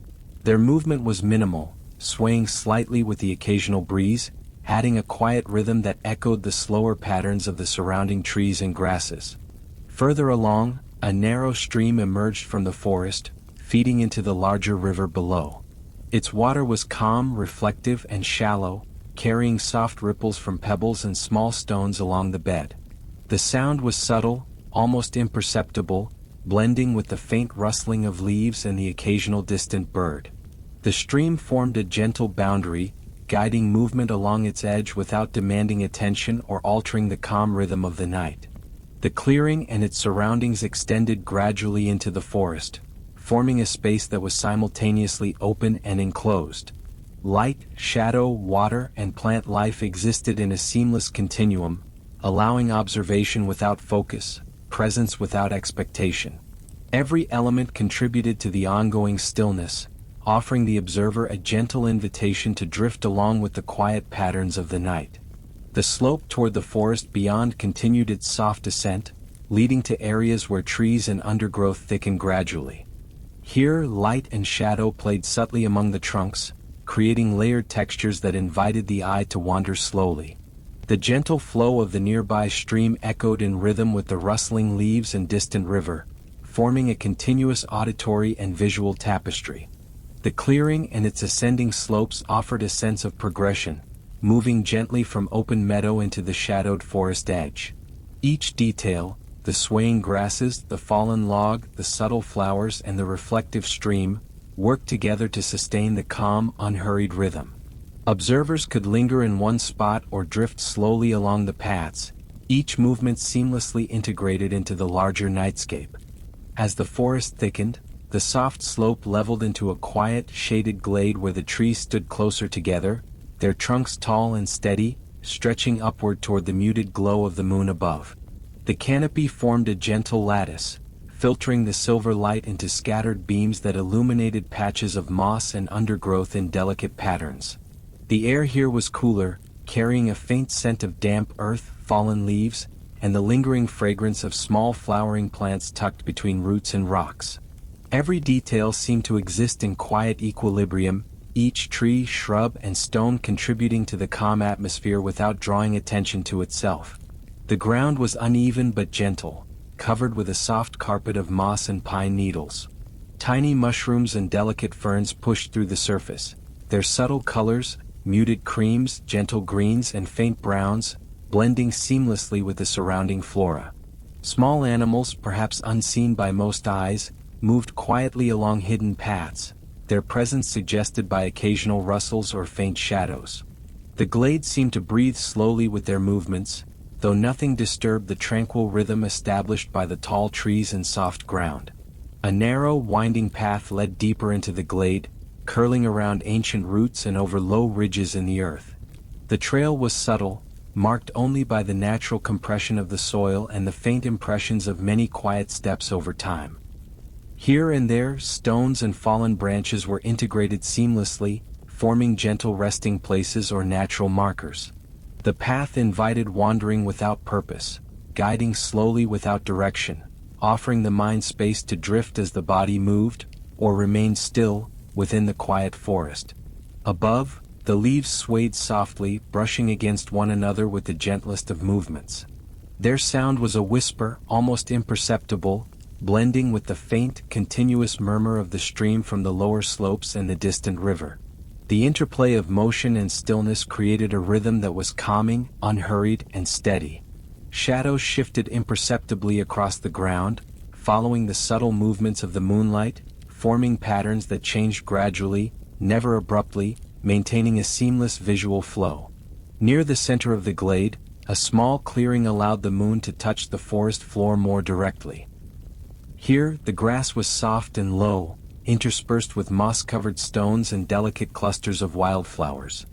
Their movement was minimal, swaying slightly with the occasional breeze, adding a quiet rhythm that echoed the slower patterns of the surrounding trees and grasses. Further along, a narrow stream emerged from the forest, feeding into the larger river below. Its water was calm, reflective, and shallow, carrying soft ripples from pebbles and small stones along the bed. The sound was subtle, almost imperceptible, blending with the faint rustling of leaves and the occasional distant bird. The stream formed a gentle boundary, guiding movement along its edge without demanding attention or altering the calm rhythm of the night. The clearing and its surroundings extended gradually into the forest, forming a space that was simultaneously open and enclosed. Light, shadow, water, and plant life existed in a seamless continuum, allowing observation without focus, presence without expectation. Every element contributed to the ongoing stillness, offering the observer a gentle invitation to drift along with the quiet patterns of the night. The slope toward the forest beyond continued its soft ascent, leading to areas where trees and undergrowth thickened gradually. Here, light and shadow played subtly among the trunks, creating layered textures that invited the eye to wander slowly. The gentle flow of the nearby stream echoed in rhythm with the rustling leaves and distant river, forming a continuous auditory and visual tapestry. The clearing and its ascending slopes offered a sense of progression, moving gently from open meadow into the shadowed forest edge. Each detail, the swaying grasses, the fallen log, the subtle flowers, and the reflective stream, worked together to sustain the calm, unhurried rhythm. Observers could linger in one spot or drift slowly along the paths, each movement seamlessly integrated into the larger nightscape. As the forest thickened, the soft slope leveled into a quiet, shaded glade where the trees stood closer together, their trunks tall and steady, stretching upward toward the muted glow of the moon above. The canopy formed a gentle lattice, filtering the silver light into scattered beams that illuminated patches of moss and undergrowth in delicate patterns. The air here was cooler, carrying a faint scent of damp earth, fallen leaves, and the lingering fragrance of small flowering plants tucked between roots and rocks. Every detail seemed to exist in quiet equilibrium, each tree, shrub, and stone contributing to the calm atmosphere without drawing attention to itself. The ground was uneven but gentle, covered with a soft carpet of moss and pine needles. Tiny mushrooms and delicate ferns pushed through the surface, their subtle colors, muted creams, gentle greens, and faint browns, blending seamlessly with the surrounding flora. Small animals, perhaps unseen by most eyes, moved quietly along hidden paths, their presence suggested by occasional rustles or faint shadows. The glade seemed to breathe slowly with their movements, though nothing disturbed the tranquil rhythm established by the tall trees and soft ground. A narrow, winding path led deeper into the glade, curling around ancient roots and over low ridges in the earth. The trail was subtle, marked only by the natural compression of the soil and the faint impressions of many quiet steps over time. Here and there, stones and fallen branches were integrated seamlessly, forming gentle resting places or natural markers. The path invited wandering without purpose, guiding slowly without direction, offering the mind space to drift as the body moved, or remained still, within the quiet forest. Above, the leaves swayed softly, brushing against one another with the gentlest of movements. Their sound was a whisper, almost imperceptible, blending with the faint, continuous murmur of the stream from the lower slopes and the distant river. The interplay of motion and stillness created a rhythm that was calming, unhurried, and steady. Shadows shifted imperceptibly across the ground, following the subtle movements of the moonlight, forming patterns that changed gradually, never abruptly, maintaining a seamless visual flow. Near the center of the glade, a small clearing allowed the moon to touch the forest floor more directly. Here, the grass was soft and low, interspersed with moss-covered stones and delicate clusters of wildflowers.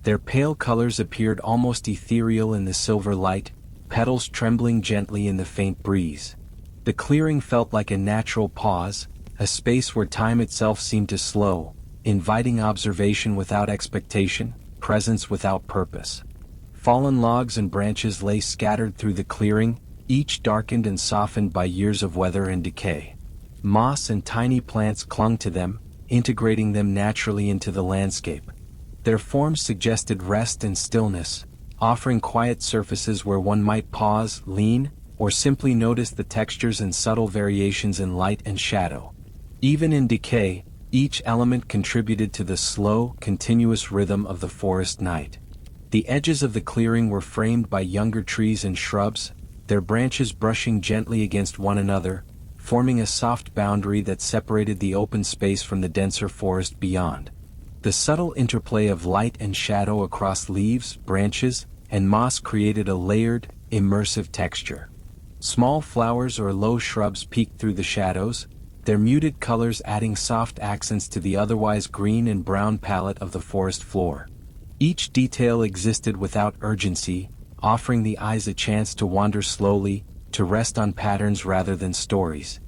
Their pale colors appeared almost ethereal in the silver light, petals trembling gently in the faint breeze. The clearing felt like a natural pause, a space where time itself seemed to slow, inviting observation without expectation, presence without purpose. Fallen logs and branches lay scattered through the clearing, each darkened and softened by years of weather and decay. Moss and tiny plants clung to them, integrating them naturally into the landscape. Their forms suggested rest and stillness, offering quiet surfaces where one might pause, lean, or simply notice the textures and subtle variations in light and shadow. Even in decay, each element contributed to the slow, continuous rhythm of the forest night. The edges of the clearing were framed by younger trees and shrubs, their branches brushing gently against one another, forming a soft boundary that separated the open space from the denser forest beyond. The subtle interplay of light and shadow across leaves, branches, and moss created a layered, immersive texture. Small flowers or low shrubs peeked through the shadows, their muted colors adding soft accents to the otherwise green and brown palette of the forest floor. Each detail existed without urgency, offering the eyes a chance to wander slowly, to rest on patterns rather than stories.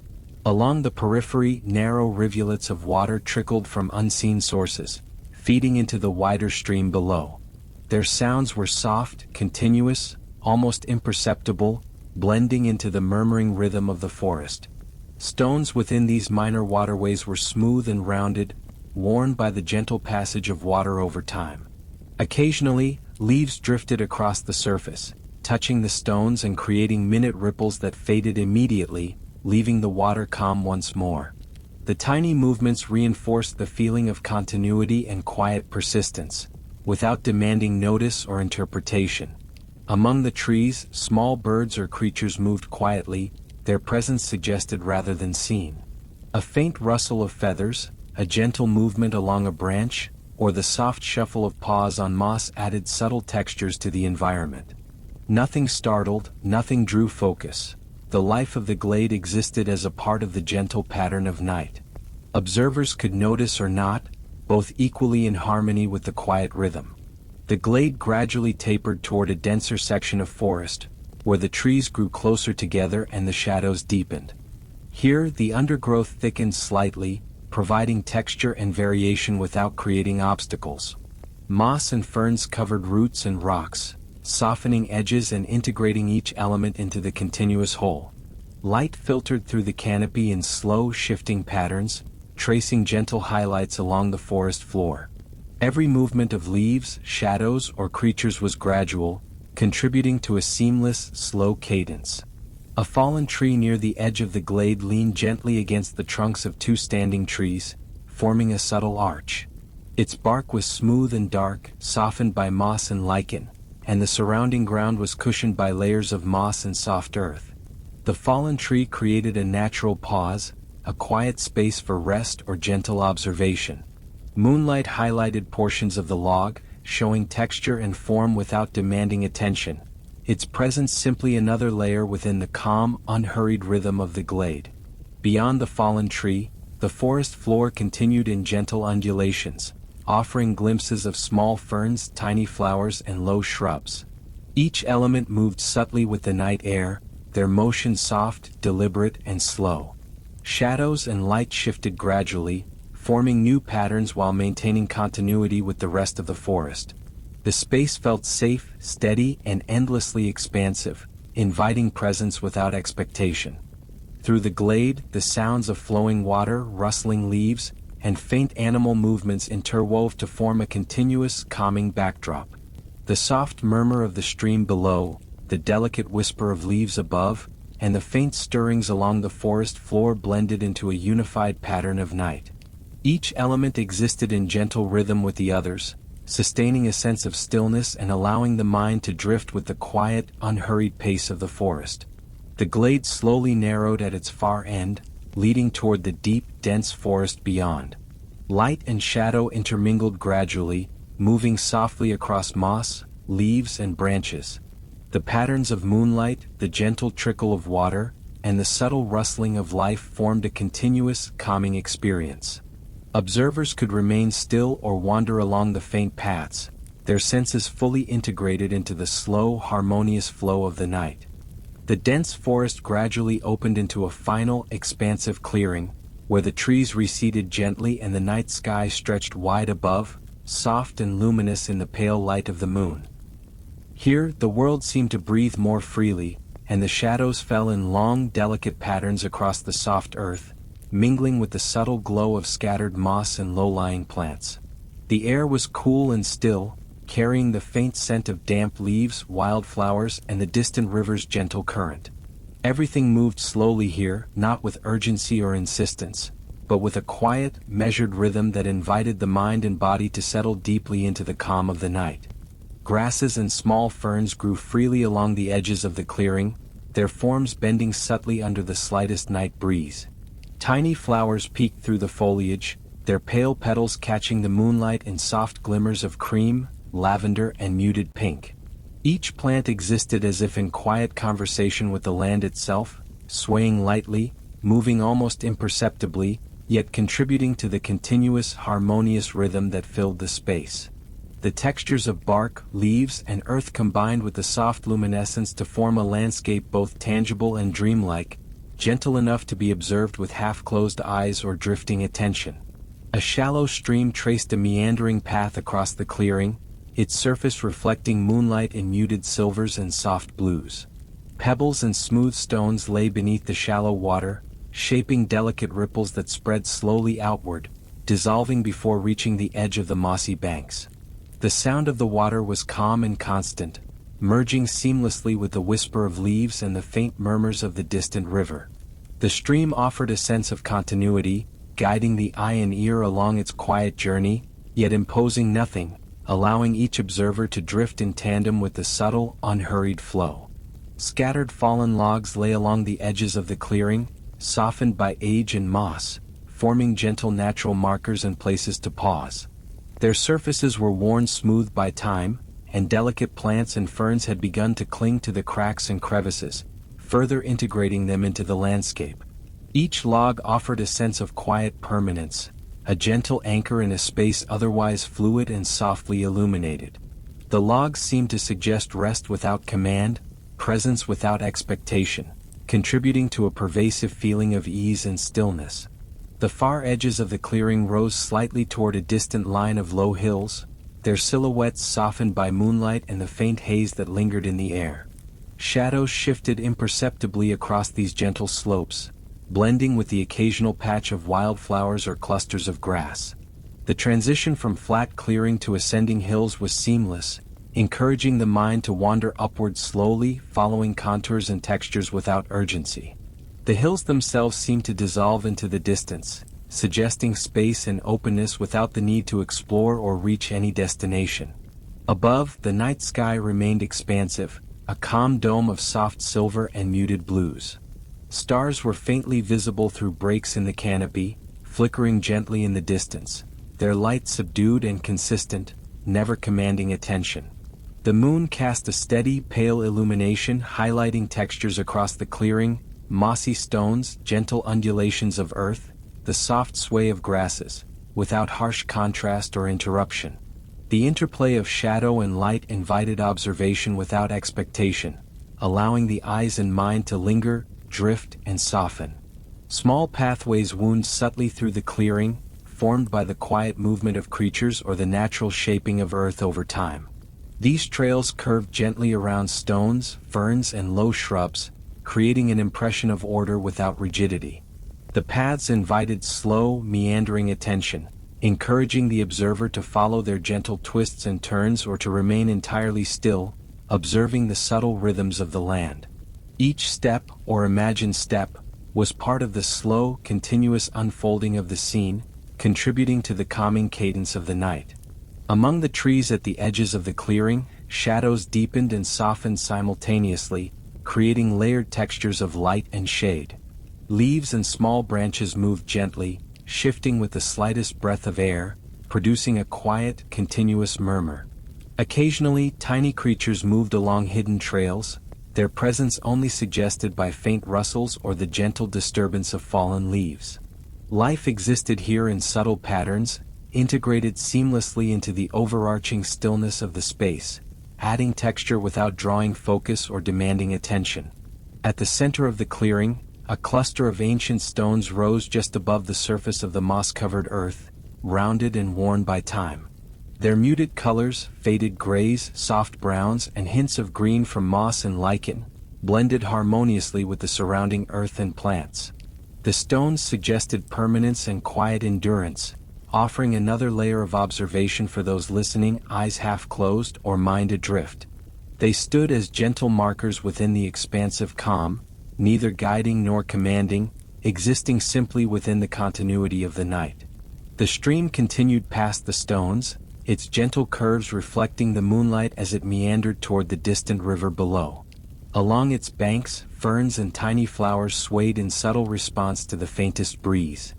Along the periphery, narrow rivulets of water trickled from unseen sources, feeding into the wider stream below. Their sounds were soft, continuous, almost imperceptible, blending into the murmuring rhythm of the forest. Stones within these minor waterways were smooth and rounded, worn by the gentle passage of water over time. Occasionally, leaves drifted across the surface, touching the stones and creating minute ripples that faded immediately, leaving the water calm once more. The tiny movements reinforced the feeling of continuity and quiet persistence, without demanding notice or interpretation. Among the trees, small birds or creatures moved quietly, their presence suggested rather than seen. A faint rustle of feathers, a gentle movement along a branch, or the soft shuffle of paws on moss added subtle textures to the environment. Nothing startled, nothing drew focus. The life of the glade existed as a part of the gentle pattern of night. Observers could notice or not, both equally in harmony with the quiet rhythm. The glade gradually tapered toward a denser section of forest, where the trees grew closer together and the shadows deepened. Here, the undergrowth thickened slightly, providing texture and variation without creating obstacles. Moss and ferns covered roots and rocks, softening edges and integrating each element into the continuous whole. Light filtered through the canopy in slow, shifting patterns, tracing gentle highlights along the forest floor. Every movement of leaves, shadows, or creatures was gradual, contributing to a seamless, slow cadence. A fallen tree near the edge of the glade leaned gently against the trunks of two standing trees, forming a subtle arch. Its bark was smooth and dark, softened by moss and lichen, and the surrounding ground was cushioned by layers of moss and soft earth. The fallen tree created a natural pause, a quiet space for rest or gentle observation. Moonlight highlighted portions of the log, showing texture and form without demanding attention, its presence simply another layer within the calm, unhurried rhythm of the glade. Beyond the fallen tree, the forest floor continued in gentle undulations, offering glimpses of small ferns, tiny flowers, and low shrubs. Each element moved subtly with the night air, their motion soft, deliberate, and slow. Shadows and light shifted gradually, forming new patterns while maintaining continuity with the rest of the forest. The space felt safe, steady, and endlessly expansive, inviting presence without expectation. Through the glade, the sounds of flowing water, rustling leaves, and faint animal movements interwove to form a continuous, calming backdrop. The soft murmur of the stream below, the delicate whisper of leaves above, and the faint stirrings along the forest floor blended into a unified pattern of night. Each element existed in gentle rhythm with the others, sustaining a sense of stillness and allowing the mind to drift with the quiet, unhurried pace of the forest. The glade slowly narrowed at its far end, leading toward the deep, dense forest beyond. Light and shadow intermingled gradually, moving softly across moss, leaves, and branches. The patterns of moonlight, the gentle trickle of water, and the subtle rustling of life formed a continuous, calming experience. Observers could remain still or wander along the faint paths, their senses fully integrated into the slow, harmonious flow of the night. The dense forest gradually opened into a final, expansive clearing, where the trees receded gently and the night sky stretched wide above, soft and luminous in the pale light of the moon. Here, the world seemed to breathe more freely, and the shadows fell in long, delicate patterns across the soft earth, mingling with the subtle glow of scattered moss and low-lying plants. The air was cool and still, carrying the faint scent of damp leaves, wildflowers, and the distant river's gentle current. Everything moved slowly here, not with urgency or insistence, but with a quiet, measured rhythm that invited the mind and body to settle deeply into the calm of the night. Grasses and small ferns grew freely along the edges of the clearing, their forms bending subtly under the slightest night breeze. Tiny flowers peeked through the foliage, their pale petals catching the moonlight in soft glimmers of cream, lavender, and muted pink. Each plant existed as if in quiet conversation with the land itself, swaying lightly, moving almost imperceptibly, yet contributing to the continuous, harmonious rhythm that filled the space. The textures of bark, leaves, and earth combined with the soft luminescence to form a landscape both tangible and dreamlike, gentle enough to be observed with half-closed eyes or drifting attention. A shallow stream traced a meandering path across the clearing, its surface reflecting moonlight in muted silvers and soft blues. Pebbles and smooth stones lay beneath the shallow water, shaping delicate ripples that spread slowly outward, dissolving before reaching the edge of the mossy banks. The sound of the water was calm and constant, merging seamlessly with the whisper of leaves and the faint murmurs of the distant river. The stream offered a sense of continuity, guiding the eye and ear along its quiet journey, yet imposing nothing, allowing each observer to drift in tandem with the subtle, unhurried flow. Scattered fallen logs lay along the edges of the clearing, softened by age and moss, forming gentle natural markers and places to pause. Their surfaces were worn smooth by time, and delicate plants and ferns had begun to cling to the cracks and crevices, further integrating them into the landscape. Each log offered a sense of quiet permanence, a gentle anchor in a space otherwise fluid and softly illuminated. The logs seemed to suggest rest without command, presence without expectation, contributing to a pervasive feeling of ease and stillness. The far edges of the clearing rose slightly toward a distant line of low hills, their silhouettes softened by moonlight and the faint haze that lingered in the air. Shadows shifted imperceptibly across these gentle slopes, blending with the occasional patch of wildflowers or clusters of grass. The transition from flat clearing to ascending hills was seamless, encouraging the mind to wander upward slowly, following contours and textures without urgency. The hills themselves seemed to dissolve into the distance, suggesting space and openness without the need to explore or reach any destination. Above, the night sky remained expansive, a calm dome of soft silver and muted blues. Stars were faintly visible through breaks in the canopy, flickering gently in the distance, their light subdued and consistent, never commanding attention. The moon cast a steady, pale illumination, highlighting textures across the clearing, mossy stones, gentle undulations of earth, the soft sway of grasses, without harsh contrast or interruption. The interplay of shadow and light invited observation without expectation, allowing the eyes and mind to linger, drift, and soften. Small pathways wound subtly through the clearing, formed by the quiet movement of creatures or the natural shaping of earth over time. These trails curved gently around stones, ferns, and low shrubs, creating an impression of order without rigidity. The paths invited slow, meandering attention, encouraging the observer to follow their gentle twists and turns or to remain entirely still, observing the subtle rhythms of the land. Each step, or imagined step, was part of the slow, continuous unfolding of the scene, contributing to the calming cadence of the night. Among the trees at the edges of the clearing, shadows deepened and softened simultaneously, creating layered textures of light and shade. Leaves and small branches moved gently, shifting with the slightest breath of air, producing a quiet, continuous murmur. Occasionally, tiny creatures moved along hidden trails, their presence only suggested by faint rustles or the gentle disturbance of fallen leaves. Life existed here in subtle patterns, integrated seamlessly into the overarching stillness of the space, adding texture without drawing focus or demanding attention. At the center of the clearing, a cluster of ancient stones rose just above the surface of the moss-covered earth, rounded and worn by time. Their muted colors, faded grays, soft browns, and hints of green from moss and lichen, blended harmoniously with the surrounding earth and plants. The stones suggested permanence and quiet endurance, offering another layer of observation for those listening, eyes half closed or mind adrift. They stood as gentle markers within the expansive calm, neither guiding nor commanding, existing simply within the continuity of the night. The stream continued past the stones, its gentle curves reflecting the moonlight as it meandered toward the distant river below. Along its banks, ferns and tiny flowers swayed in subtle response to the faintest breeze.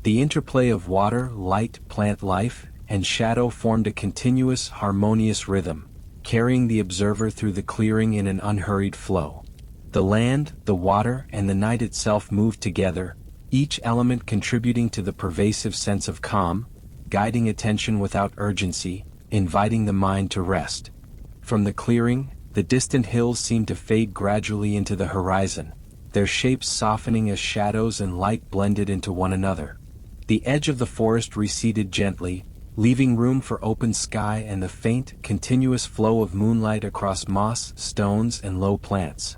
The interplay of water, light, plant life, and shadow formed a continuous, harmonious rhythm, carrying the observer through the clearing in an unhurried flow. The land, the water, and the night itself moved together, each element contributing to the pervasive sense of calm, guiding attention without urgency, inviting the mind to rest. From the clearing, the distant hills seemed to fade gradually into the horizon, their shapes softening as shadows and light blended into one another. The edge of the forest receded gently, leaving room for open sky and the faint, continuous flow of moonlight across moss, stones, and low plants.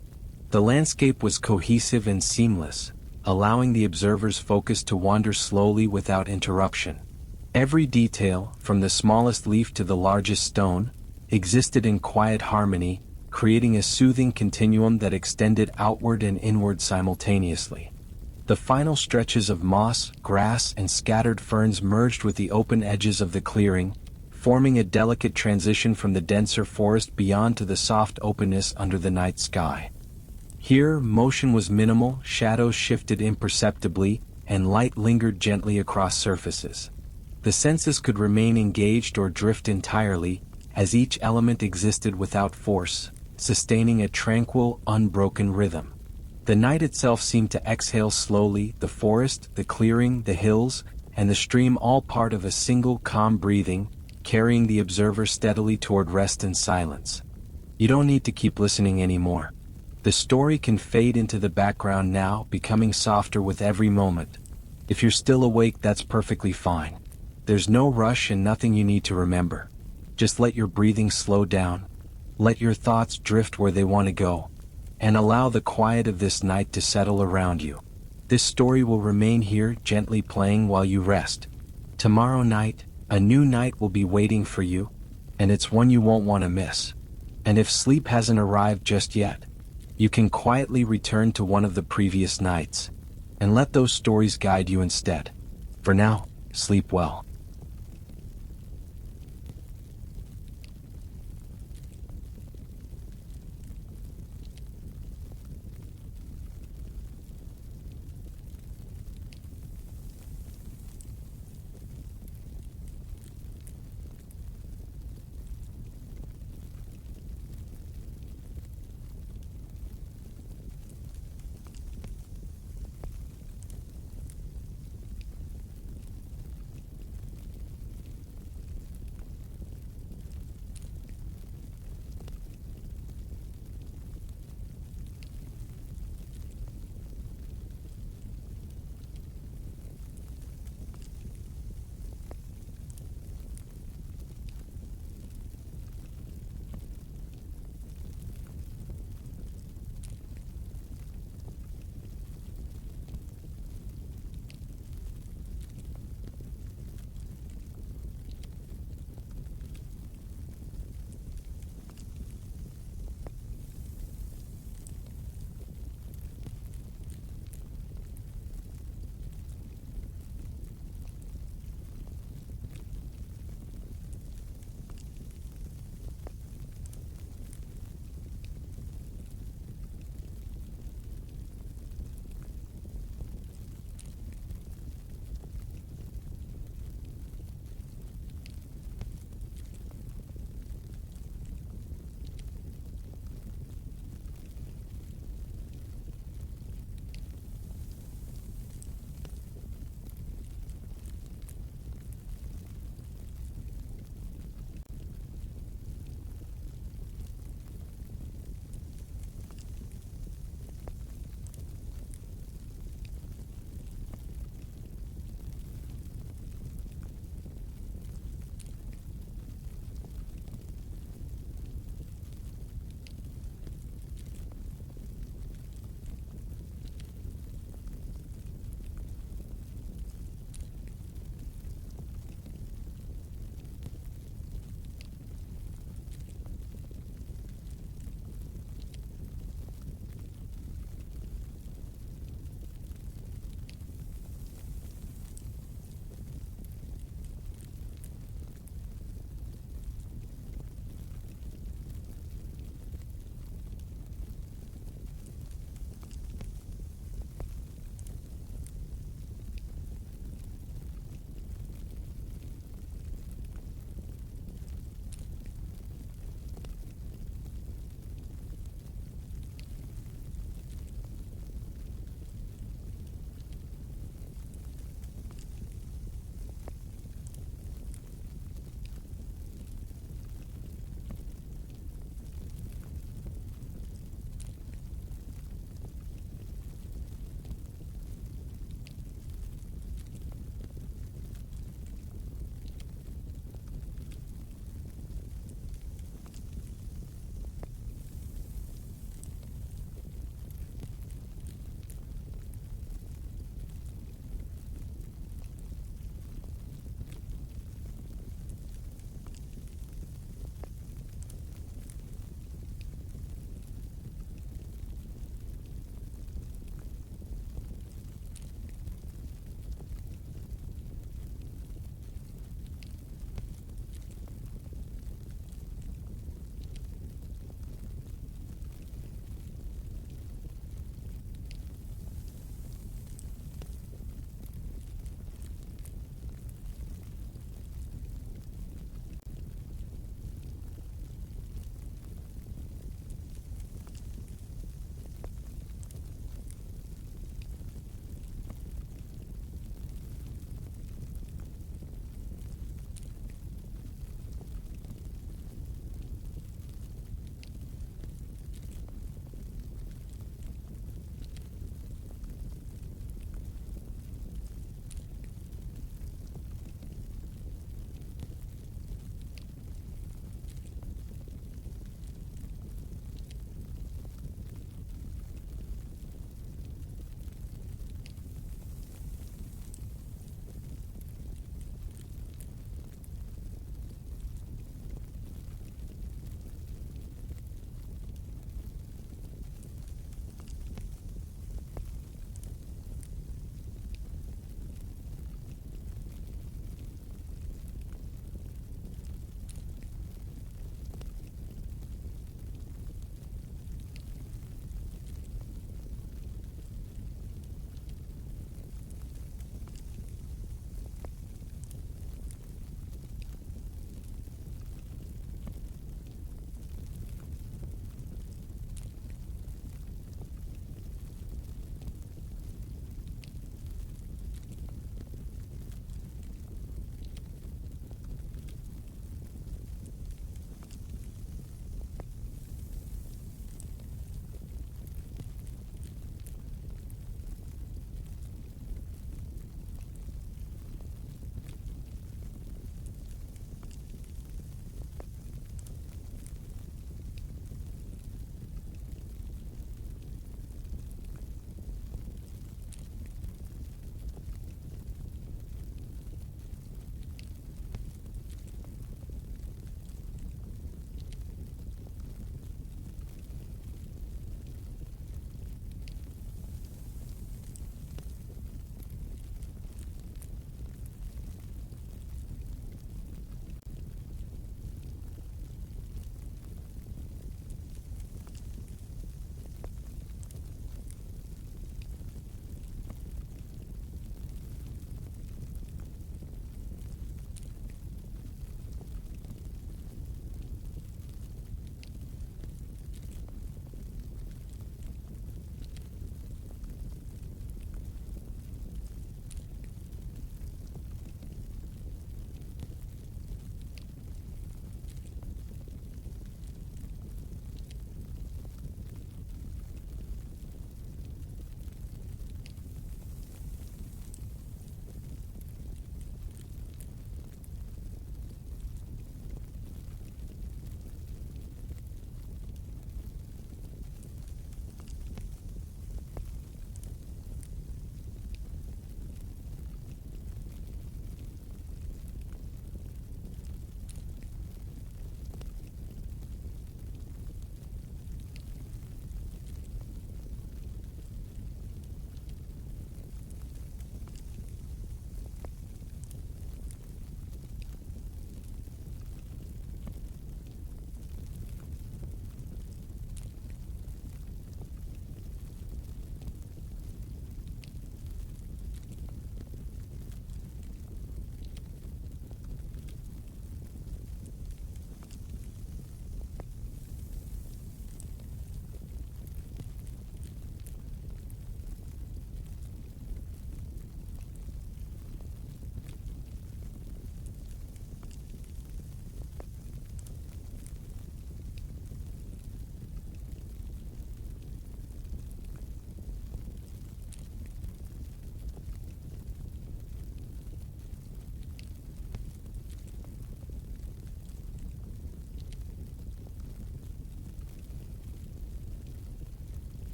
The landscape was cohesive and seamless, allowing the observer's focus to wander slowly without interruption. Every detail, from the smallest leaf to the largest stone, existed in quiet harmony, creating a soothing continuum that extended outward and inward simultaneously. The final stretches of moss, grass, and scattered ferns merged with the open edges of the clearing, forming a delicate transition from the denser forest beyond to the soft openness under the night sky. Here, motion was minimal, shadows shifted imperceptibly, and light lingered gently across surfaces. The senses could remain engaged or drift entirely, as each element existed without force, sustaining a tranquil, unbroken rhythm. The night itself seemed to exhale slowly, the forest, the clearing, the hills, and the stream all part of a single calm breathing, carrying the observer steadily toward rest and silence. You don't need to keep listening anymore. The story can fade into the background now, becoming softer with every moment. If you're still awake, that's perfectly fine. There's no rush and nothing you need to remember. Just let your breathing slow down. Let your thoughts drift where they want to go. And allow the quiet of this night to settle around you. This story will remain here, gently playing while you rest. Tomorrow night, a new night will be waiting for you, and it's one you won't want to miss. And if sleep hasn't arrived just yet, you can quietly return to one of the previous nights, and let those stories guide you instead. For now, sleep well.